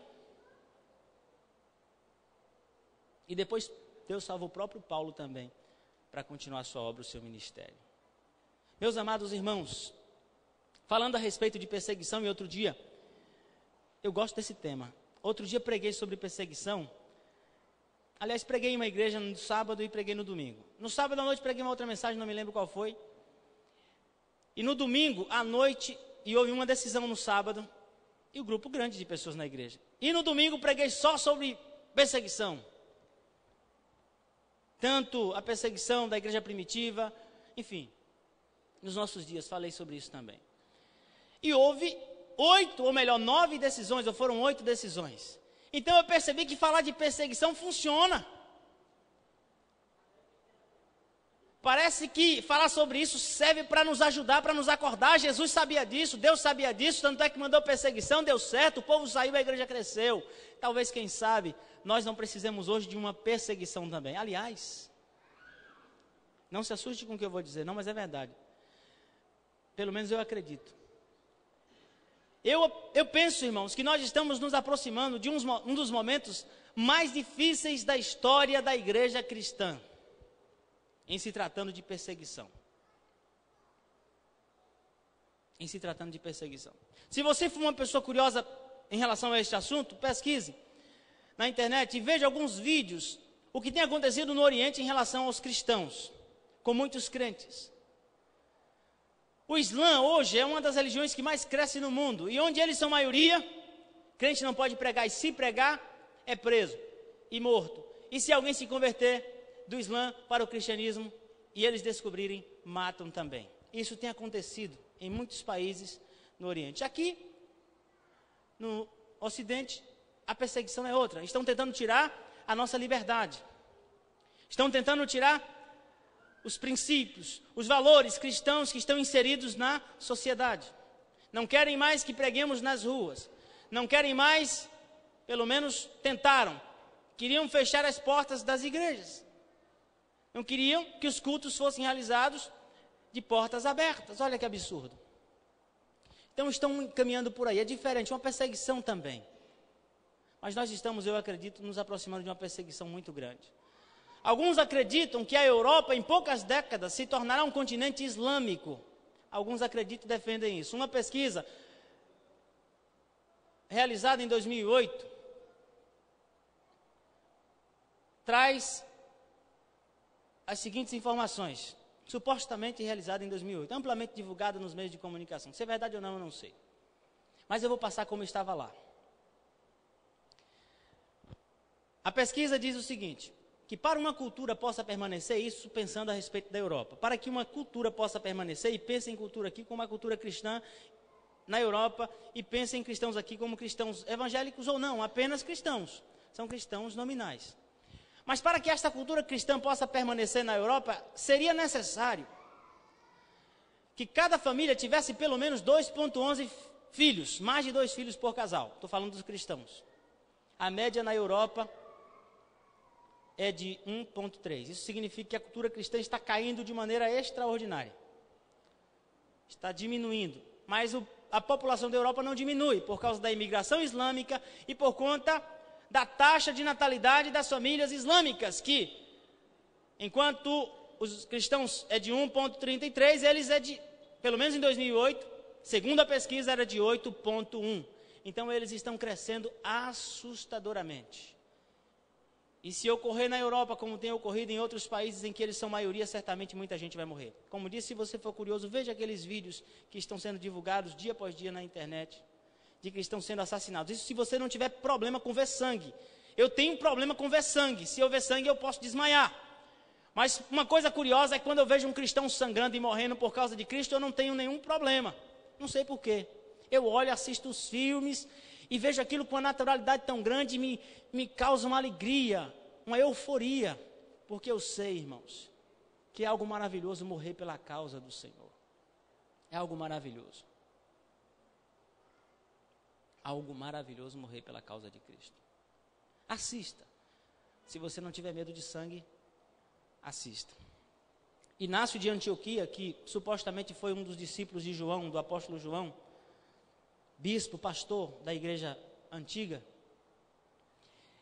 E depois Deus salvou o próprio Paulo também, para continuar a sua obra, o seu ministério. Meus amados irmãos, falando a respeito de perseguição, e outro dia, eu gosto desse tema. Outro dia preguei sobre perseguição. Aliás, preguei em uma igreja no sábado e preguei no domingo. No sábado à noite preguei uma outra mensagem, não me lembro qual foi. E no domingo à noite, e houve uma decisão no sábado, e um grupo grande de pessoas na igreja. E no domingo preguei só sobre perseguição. Tanto a perseguição da igreja primitiva, enfim, nos nossos dias falei sobre isso também. E houve 9 decisões, ou foram 8 decisões. Então eu percebi que falar de perseguição funciona. Parece que falar sobre isso serve para nos ajudar, para nos acordar. Jesus sabia disso, Deus sabia disso, tanto é que mandou perseguição, deu certo, o povo saiu, a igreja cresceu. Talvez, quem sabe, nós não precisemos hoje de uma perseguição também. Aliás, não se assuste com o que eu vou dizer, não, mas é verdade. Pelo menos eu acredito. Eu penso, irmãos, que nós estamos nos aproximando de um dos momentos mais difíceis da história da igreja cristã, em se tratando de perseguição. Em se tratando de perseguição. Se você for uma pessoa curiosa em relação a este assunto, pesquise na internet e veja alguns vídeos, o que tem acontecido no Oriente em relação aos cristãos, com muitos crentes. O Islã hoje é uma das religiões que mais cresce no mundo, e onde eles são maioria, crente não pode pregar, e se pregar, é preso e morto. E se alguém se converter do Islã para o cristianismo, e eles descobrirem, matam também. Isso tem acontecido em muitos países no Oriente. Aqui, no Ocidente, a perseguição é outra. Estão tentando tirar a nossa liberdade. Estão tentando tirar os princípios, os valores cristãos que estão inseridos na sociedade. Não querem mais que preguemos nas ruas. Não querem mais pelo menos tentaram, queriam fechar as portas das igrejas. Não queriam que os cultos fossem realizados de portas abertas. Olha que absurdo. Então estão caminhando por aí. É diferente, uma perseguição também. Mas nós estamos, eu acredito, nos aproximando de uma perseguição muito grande. Alguns acreditam que a Europa, em poucas décadas, se tornará um continente islâmico. Alguns acreditam e defendem isso. Uma pesquisa realizada em 2008 traz as seguintes informações, supostamente realizada em 2008, amplamente divulgada nos meios de comunicação. Se é verdade ou não, eu não sei. Mas eu vou passar como estava lá. A pesquisa diz o seguinte, que para uma cultura possa permanecer, isso pensando a respeito da Europa, para que uma cultura possa permanecer, e pense em cultura aqui como uma cultura cristã na Europa, e pense em cristãos aqui como cristãos evangélicos ou não, apenas cristãos, são cristãos nominais. Mas para que esta cultura cristã possa permanecer na Europa, seria necessário que cada família tivesse pelo menos 2,11 filhos, mais de 2 filhos por casal. Estou falando dos cristãos. A média na Europa é de 1,3. Isso significa que a cultura cristã está caindo de maneira extraordinária. Está diminuindo. Mas a população da Europa não diminui por causa da imigração islâmica e por conta da taxa de natalidade das famílias islâmicas, que, enquanto os cristãos é de 1,33, eles é de, pelo menos em 2008, segundo a pesquisa, era de 8,1. Então, eles estão crescendo assustadoramente. E se ocorrer na Europa, como tem ocorrido em outros países em que eles são maioria, certamente muita gente vai morrer. Como disse, se você for curioso, veja aqueles vídeos que estão sendo divulgados dia após dia na internet, de que estão sendo assassinados. Isso se você não tiver problema com ver sangue. Eu tenho problema com ver sangue. Se eu ver sangue, eu posso desmaiar. Mas uma coisa curiosa é que quando eu vejo um cristão sangrando e morrendo por causa de Cristo, eu não tenho nenhum problema. Não sei porquê. Eu olho, assisto os filmes e vejo aquilo com uma naturalidade tão grande e me causa uma alegria, uma euforia. Porque eu sei, irmãos, que é algo maravilhoso morrer pela causa do Senhor. É algo maravilhoso. Algo maravilhoso morrer pela causa de Cristo. Assista. Se você não tiver medo de sangue, assista. Inácio de Antioquia, que supostamente foi um dos discípulos de João, do apóstolo João, bispo, pastor da igreja antiga,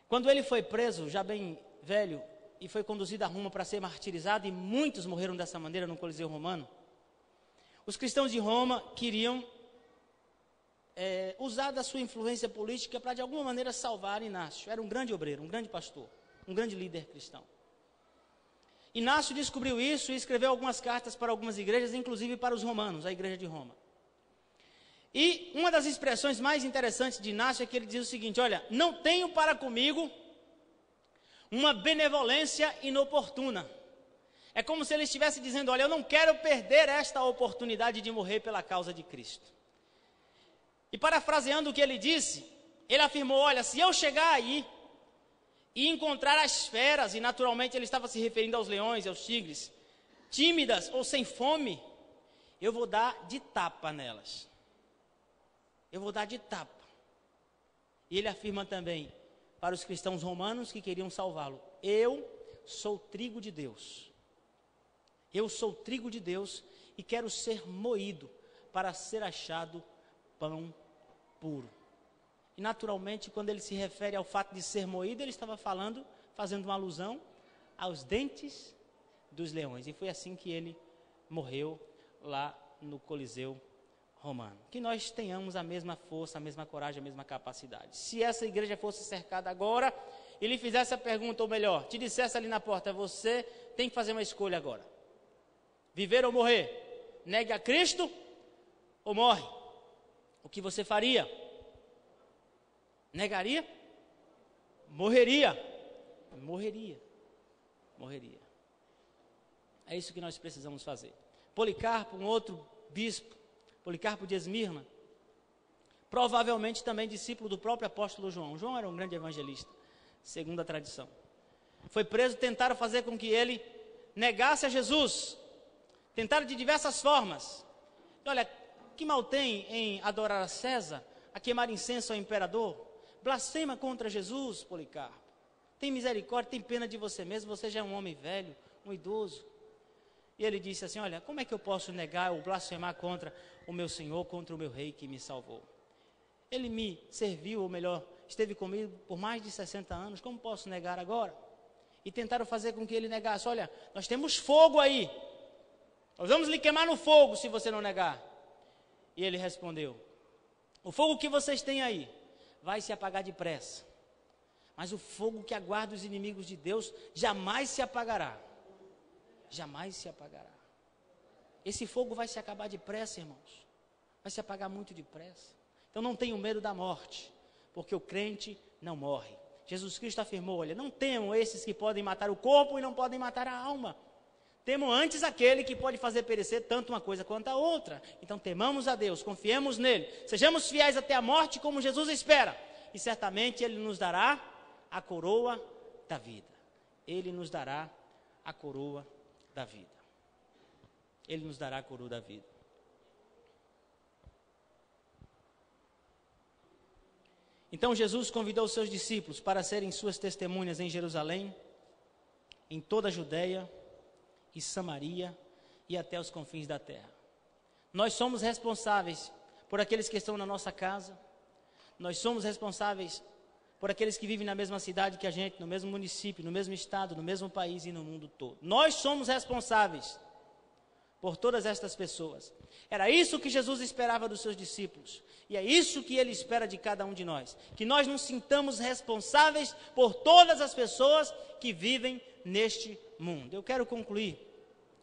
quando ele foi preso, já bem velho, e foi conduzido a Roma para ser martirizado, e muitos morreram dessa maneira no Coliseu Romano, os cristãos de Roma queriam usar da sua influência política para de alguma maneira salvar Inácio. Era um grande obreiro, um grande pastor, um grande líder cristão. Inácio descobriu isso e escreveu algumas cartas para algumas igrejas, inclusive para os romanos, a igreja de Roma. E uma das expressões mais interessantes de Inácio é que ele diz o seguinte: olha, não tenho para comigo uma benevolência inoportuna. É como se ele estivesse dizendo, olha, eu não quero perder esta oportunidade de morrer pela causa de Cristo. E parafraseando o que ele disse, ele afirmou, olha, se eu chegar aí e encontrar as feras, e naturalmente ele estava se referindo aos leões e aos tigres, tímidas ou sem fome, eu vou dar de tapa nelas. Eu vou dar de tapa. E ele afirma também para os cristãos romanos que queriam salvá-lo, eu sou trigo de Deus. Eu sou trigo de Deus e quero ser moído para ser achado pão puro. E naturalmente, quando ele se refere ao fato de ser moído, ele estava fazendo uma alusão aos dentes dos leões. E foi assim que ele morreu lá no Coliseu Romano. Que nós tenhamos a mesma força, a mesma coragem, a mesma capacidade. Se essa igreja fosse cercada agora, ele fizesse a pergunta, ou melhor, te dissesse ali na porta, você tem que fazer uma escolha agora. Viver ou morrer? Negue a Cristo ou morre? O que você faria? Negaria? Morreria? Morreria. Morreria. É isso que nós precisamos fazer. Policarpo, um outro bispo, Policarpo de Esmirna, provavelmente também discípulo do próprio apóstolo João. João era um grande evangelista, segundo a tradição. Foi preso, tentaram fazer com que ele negasse a Jesus. Tentaram de diversas formas. E olha, que mal tem em adorar a César, a queimar incenso ao imperador? blasfema contra Jesus, Policarpo. Tem misericórdia, tem pena de você mesmo, você já é um homem velho, um idoso. E ele disse assim, olha, como é que eu posso negar ou blasfemar contra o meu Senhor, contra o meu Rei que me salvou? Ele me serviu, ou melhor, esteve comigo por mais de 60 anos, como posso negar agora? E tentaram fazer com que ele negasse, olha, nós temos fogo aí, nós vamos lhe queimar no fogo se você não negar. E ele respondeu, o fogo que vocês têm aí vai se apagar depressa, mas o fogo que aguarda os inimigos de Deus jamais se apagará. Jamais se apagará. Esse fogo vai se acabar depressa, irmãos. Vai se apagar muito depressa. Então não tenham medo da morte, porque o crente não morre. Jesus Cristo afirmou, olha, não temam esses que podem matar o corpo e não podem matar a alma. Temam antes aquele que pode fazer perecer tanto uma coisa quanto a outra. Então temamos a Deus, confiemos nele, sejamos fiéis até a morte como Jesus espera. E certamente ele nos dará a coroa da vida. Ele nos dará a coroa da vida. Ele nos dará a coroa da vida. Então Jesus convidou os seus discípulos para serem suas testemunhas em Jerusalém, em toda a Judeia e Samaria e até os confins da terra. Nós somos responsáveis por aqueles que estão na nossa casa. Nós somos responsáveis por aqueles que vivem na mesma cidade que a gente, no mesmo município, no mesmo estado, no mesmo país e no mundo todo. Nós somos responsáveis por todas estas pessoas. Era isso que Jesus esperava dos seus discípulos. E é isso que ele espera de cada um de nós. Que nós nos sintamos responsáveis por todas as pessoas que vivem neste mundo. Eu quero concluir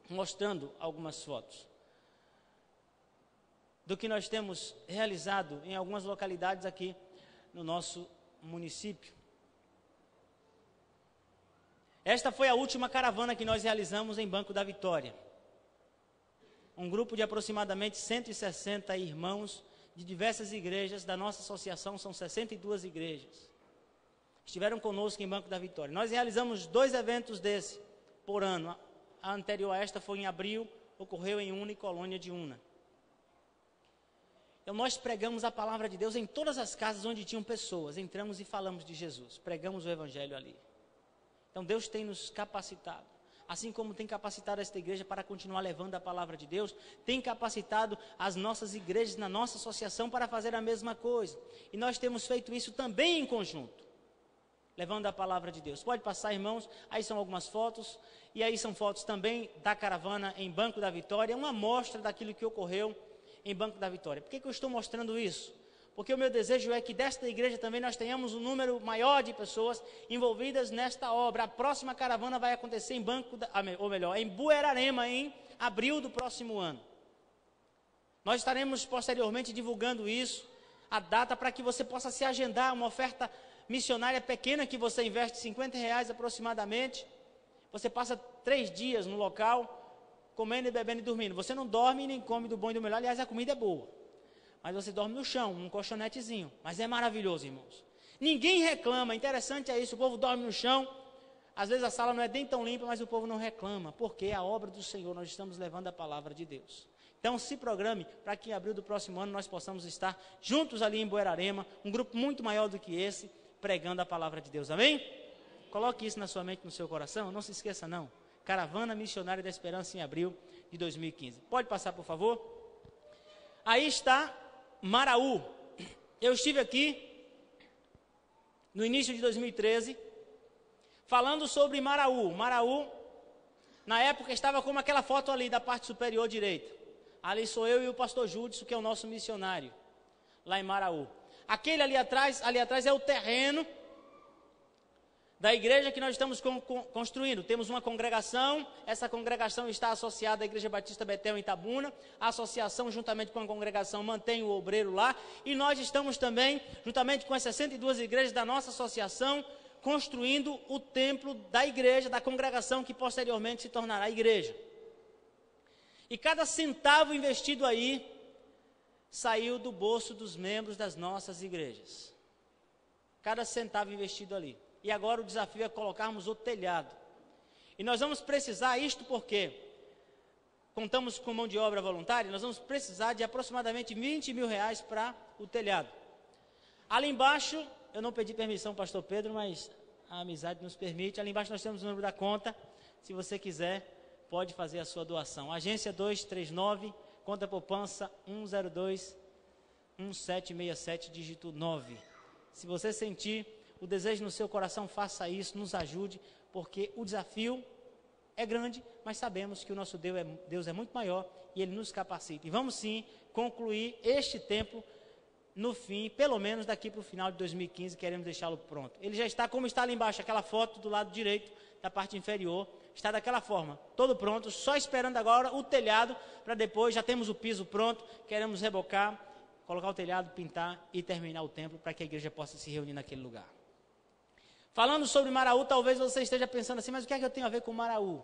mostrando algumas fotos do que nós temos realizado em algumas localidades aqui no nosso município. Esta foi a última caravana que nós realizamos em Banco da Vitória. Um grupo de aproximadamente 160 irmãos de diversas igrejas da nossa associação, são 62 igrejas, estiveram conosco em Banco da Vitória. Nós realizamos 2 eventos desse por ano. A anterior a esta foi em abril, ocorreu em Una e Colônia de Una. Então nós pregamos a palavra de Deus em todas as casas onde tinham pessoas, entramos e falamos de Jesus, pregamos o evangelho ali. Então Deus tem nos capacitado, assim como tem capacitado esta igreja para continuar levando a palavra de Deus, tem capacitado as nossas igrejas na nossa associação para fazer a mesma coisa. E nós temos feito isso também em conjunto, levando a palavra de Deus. Pode passar, irmãos, aí são algumas fotos, e aí são fotos também da caravana em Banco da Vitória, uma amostra daquilo que ocorreu em Banco da Vitória. Por que eu estou mostrando isso? Porque o meu desejo é que desta igreja também nós tenhamos um número maior de pessoas envolvidas nesta obra. A próxima caravana vai acontecer em em Buerarema, em abril do próximo ano. Nós estaremos posteriormente divulgando isso, a data, para que você possa se agendar, uma oferta missionária pequena que você investe R$50 aproximadamente. Você passa 3 dias no local, comendo e bebendo e dormindo. Você não dorme nem come do bom e do melhor. Aliás, a comida é boa. Mas você dorme no chão, num colchonetezinho. Mas é maravilhoso, irmãos. Ninguém reclama. Interessante é isso. O povo dorme no chão. Às vezes a sala não é nem tão limpa, mas o povo não reclama. Porque é a obra do Senhor. Nós estamos levando a palavra de Deus. Então se programe para que em abril do próximo ano nós possamos estar juntos ali em Buerarema. Um grupo muito maior do que esse, pregando a palavra de Deus. Amém? Coloque isso na sua mente, no seu coração. Não se esqueça não. Caravana Missionária da Esperança em abril de 2015. Pode passar, por favor? Aí está Maraú. Eu estive aqui no início de 2013 falando sobre Maraú. Maraú, na época, estava como aquela foto ali da parte superior direita. Ali sou eu e o pastor Júdice, que é o nosso missionário, lá em Maraú. Aquele ali atrás é o terreno da igreja que nós estamos construindo. Temos uma congregação, essa congregação está associada à Igreja Batista Betel em Itabuna. A associação, juntamente com a congregação, mantém o obreiro lá. E nós estamos também, juntamente com as 62 igrejas da nossa associação, construindo o templo da igreja, da congregação, que posteriormente se tornará igreja. E cada centavo investido aí saiu do bolso dos membros das nossas igrejas. Cada centavo investido ali. E agora o desafio é colocarmos o telhado. E nós vamos precisar, isto porque contamos com mão de obra voluntária, nós vamos precisar de aproximadamente R$20 mil para o telhado. Ali embaixo eu não pedi permissão, pastor Pedro, mas a amizade nos permite. Ali embaixo nós temos o número da conta. Se você quiser, pode fazer a sua doação. Agência 239, conta poupança 102-1767, dígito 9. Se você sentir o desejo no seu coração, faça isso, nos ajude, porque o desafio é grande, mas sabemos que o nosso Deus é muito maior e Ele nos capacita. E vamos sim concluir este tempo no fim, pelo menos daqui para o final de 2015, queremos deixá-lo pronto. Ele já está como está ali embaixo, aquela foto do lado direito, da parte inferior, está daquela forma, todo pronto, só esperando agora o telhado, para depois, já temos o piso pronto, queremos rebocar, colocar o telhado, pintar e terminar o templo, para que a igreja possa se reunir naquele lugar. Falando sobre Maraú, talvez você esteja pensando assim, mas o que é que eu tenho a ver com Maraú?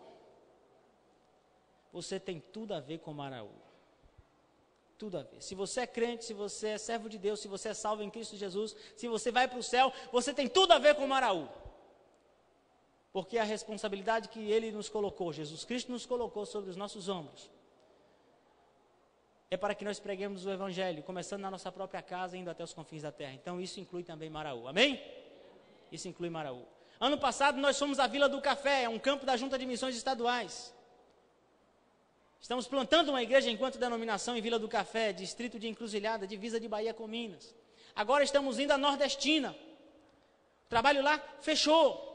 Você tem tudo a ver com Maraú. Tudo a ver. Se você é crente, se você é servo de Deus, se você é salvo em Cristo Jesus, se você vai para o céu, você tem tudo a ver com Maraú. Porque a responsabilidade que Ele nos colocou, Jesus Cristo nos colocou sobre os nossos ombros, é para que nós preguemos o Evangelho, começando na nossa própria casa, indo até os confins da terra. Então isso inclui também Maraú. Amém? Isso inclui Maraú. Ano passado nós fomos à Vila do Café, é um campo da Junta de Missões Estaduais. Estamos plantando uma igreja enquanto denominação em Vila do Café, distrito de Encruzilhada, divisa de Bahia com Minas. Agora estamos indo à Nordestina. O trabalho lá fechou.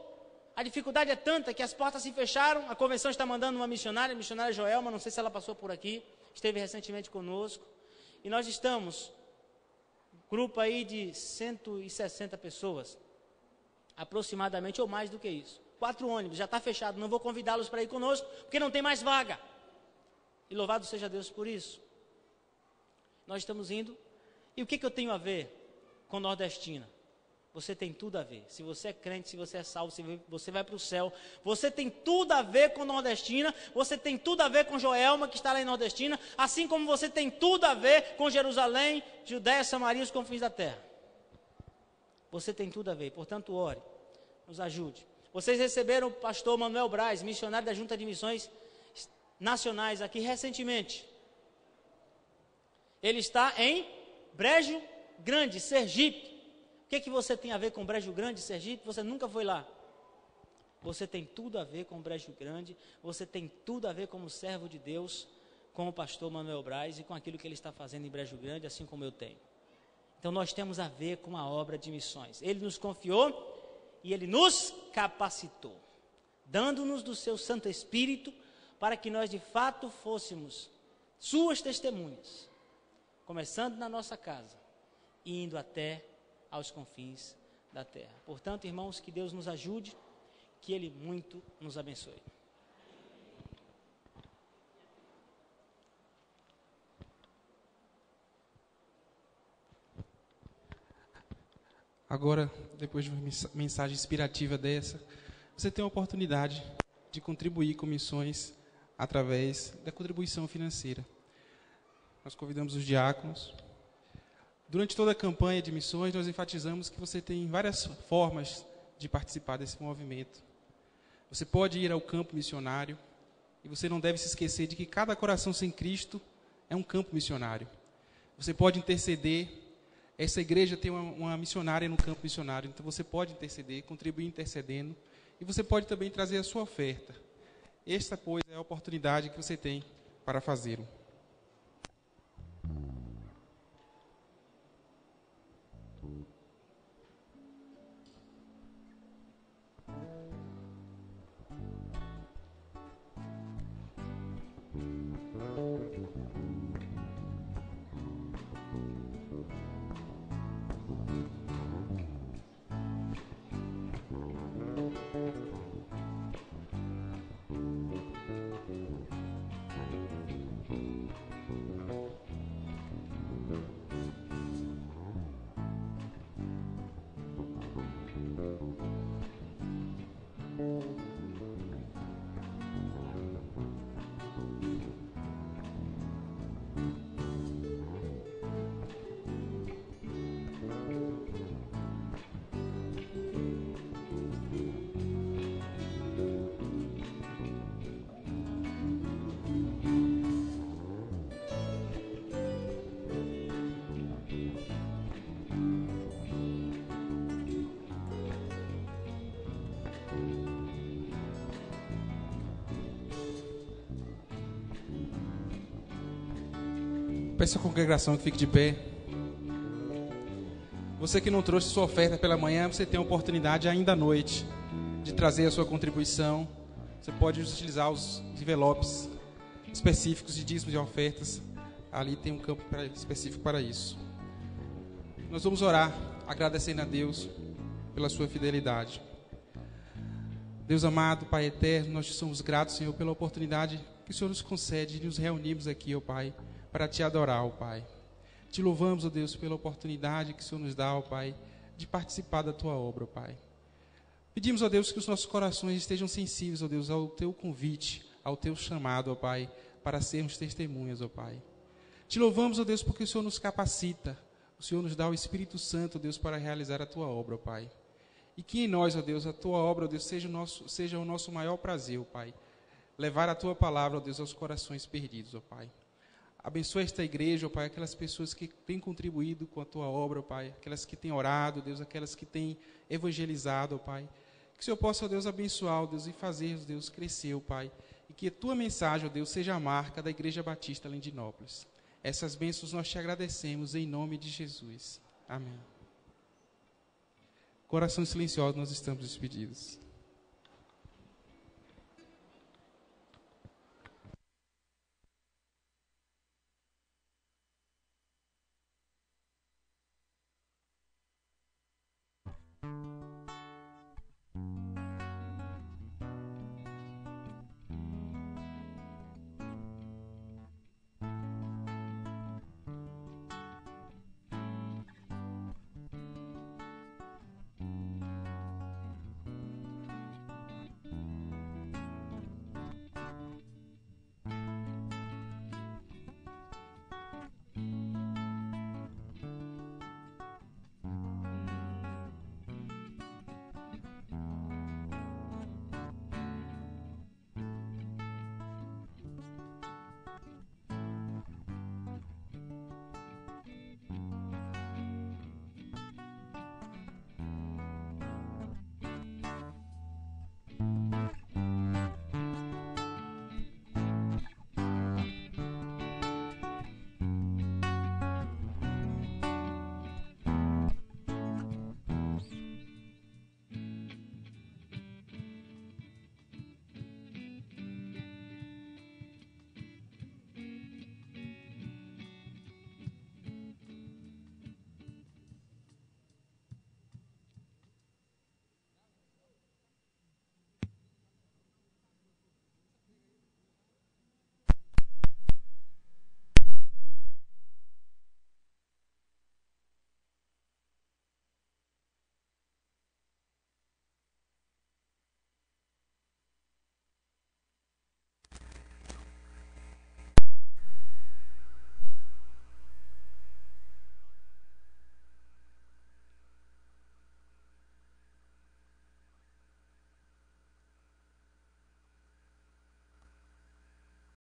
A dificuldade é tanta que as portas se fecharam. A convenção está mandando uma missionária, a missionária Joelma, não sei se ela passou por aqui, esteve recentemente conosco. E nós estamos, grupo aí de 160 pessoas, aproximadamente, ou mais do que isso. 4 ônibus, já está fechado, não vou convidá-los para ir conosco, porque não tem mais vaga. E louvado seja Deus por isso. Nós estamos indo. E o que eu tenho a ver com Nordestina? Você tem tudo a ver. Se você é crente, se você é salvo, se você vai para o céu, você tem tudo a ver com Nordestina, você tem tudo a ver com Joelma, que está lá em Nordestina, assim como você tem tudo a ver com Jerusalém, Judéia, Samaria e os confins da terra. Você tem tudo a ver. Portanto, ore, nos ajude. Vocês receberam o pastor Manuel Braz, missionário da Junta de Missões Nacionais aqui recentemente. Ele está em Brejo Grande, Sergipe. O que você tem a ver com Brejo Grande, Sergipe? Você nunca foi lá. Você tem tudo a ver com Brejo Grande, você tem tudo a ver como servo de Deus, com o pastor Manuel Braz e com aquilo que ele está fazendo em Brejo Grande, assim como eu tenho. Então nós temos a ver com a obra de missões. Ele nos confiou e Ele nos capacitou, dando-nos do seu Santo Espírito, para que nós de fato fôssemos suas testemunhas, começando na nossa casa e indo até aos confins da terra. Portanto, irmãos, que Deus nos ajude, que Ele muito nos abençoe. Agora, depois de uma mensagem inspirativa dessa, você tem a oportunidade de contribuir com missões através da contribuição financeira. Nós convidamos os diáconos. Durante toda a campanha de missões, nós enfatizamos que você tem várias formas de participar desse movimento. Você pode ir ao campo missionário, e você não deve se esquecer de que cada coração sem Cristo é um campo missionário. Você pode interceder. Essa igreja tem uma missionária no campo missionário, então você pode interceder, contribuir intercedendo, e você pode também trazer a sua oferta. Esta, pois, é a oportunidade que você tem para fazê-lo. Peço à congregação que fique de pé. Você que não trouxe sua oferta pela manhã, você tem a oportunidade ainda à noite de trazer a sua contribuição. Você pode utilizar os envelopes específicos de dízimos e ofertas. Ali tem um campo específico para isso. Nós vamos orar agradecendo a Deus pela sua fidelidade. Deus amado, Pai eterno, nós te somos gratos, Senhor, pela oportunidade que o Senhor nos concede de nos reunirmos aqui, ó Pai, para te adorar, ó Pai. Te louvamos, ó Deus, pela oportunidade que o Senhor nos dá, ó Pai, de participar da tua obra, ó Pai. Pedimos, ó Deus, que os nossos corações estejam sensíveis, ó Deus, ao teu convite, ao teu chamado, ó Pai, para sermos testemunhas, ó Pai. Te louvamos, ó Deus, porque o Senhor nos capacita, o Senhor nos dá o Espírito Santo, ó Deus, para realizar a tua obra, ó Pai. E que em nós, ó Deus, a tua obra, ó Deus, seja o nosso maior prazer, ó Pai. Levar a tua palavra, ó Deus, aos corações perdidos, ó Pai. Abençoa esta igreja, ó Pai, aquelas pessoas que têm contribuído com a tua obra, ó Pai. Aquelas que têm orado, ó Deus, aquelas que têm evangelizado, ó Pai. Que o Senhor possa, ó Deus, abençoar, ó Deus, e fazer, ó Deus, crescer, ó Pai. E que a tua mensagem, ó Deus, seja a marca da Igreja Batista Lindinópolis. Essas bênçãos nós te agradecemos em nome de Jesus. Amém. Coração silencioso, nós estamos despedidos.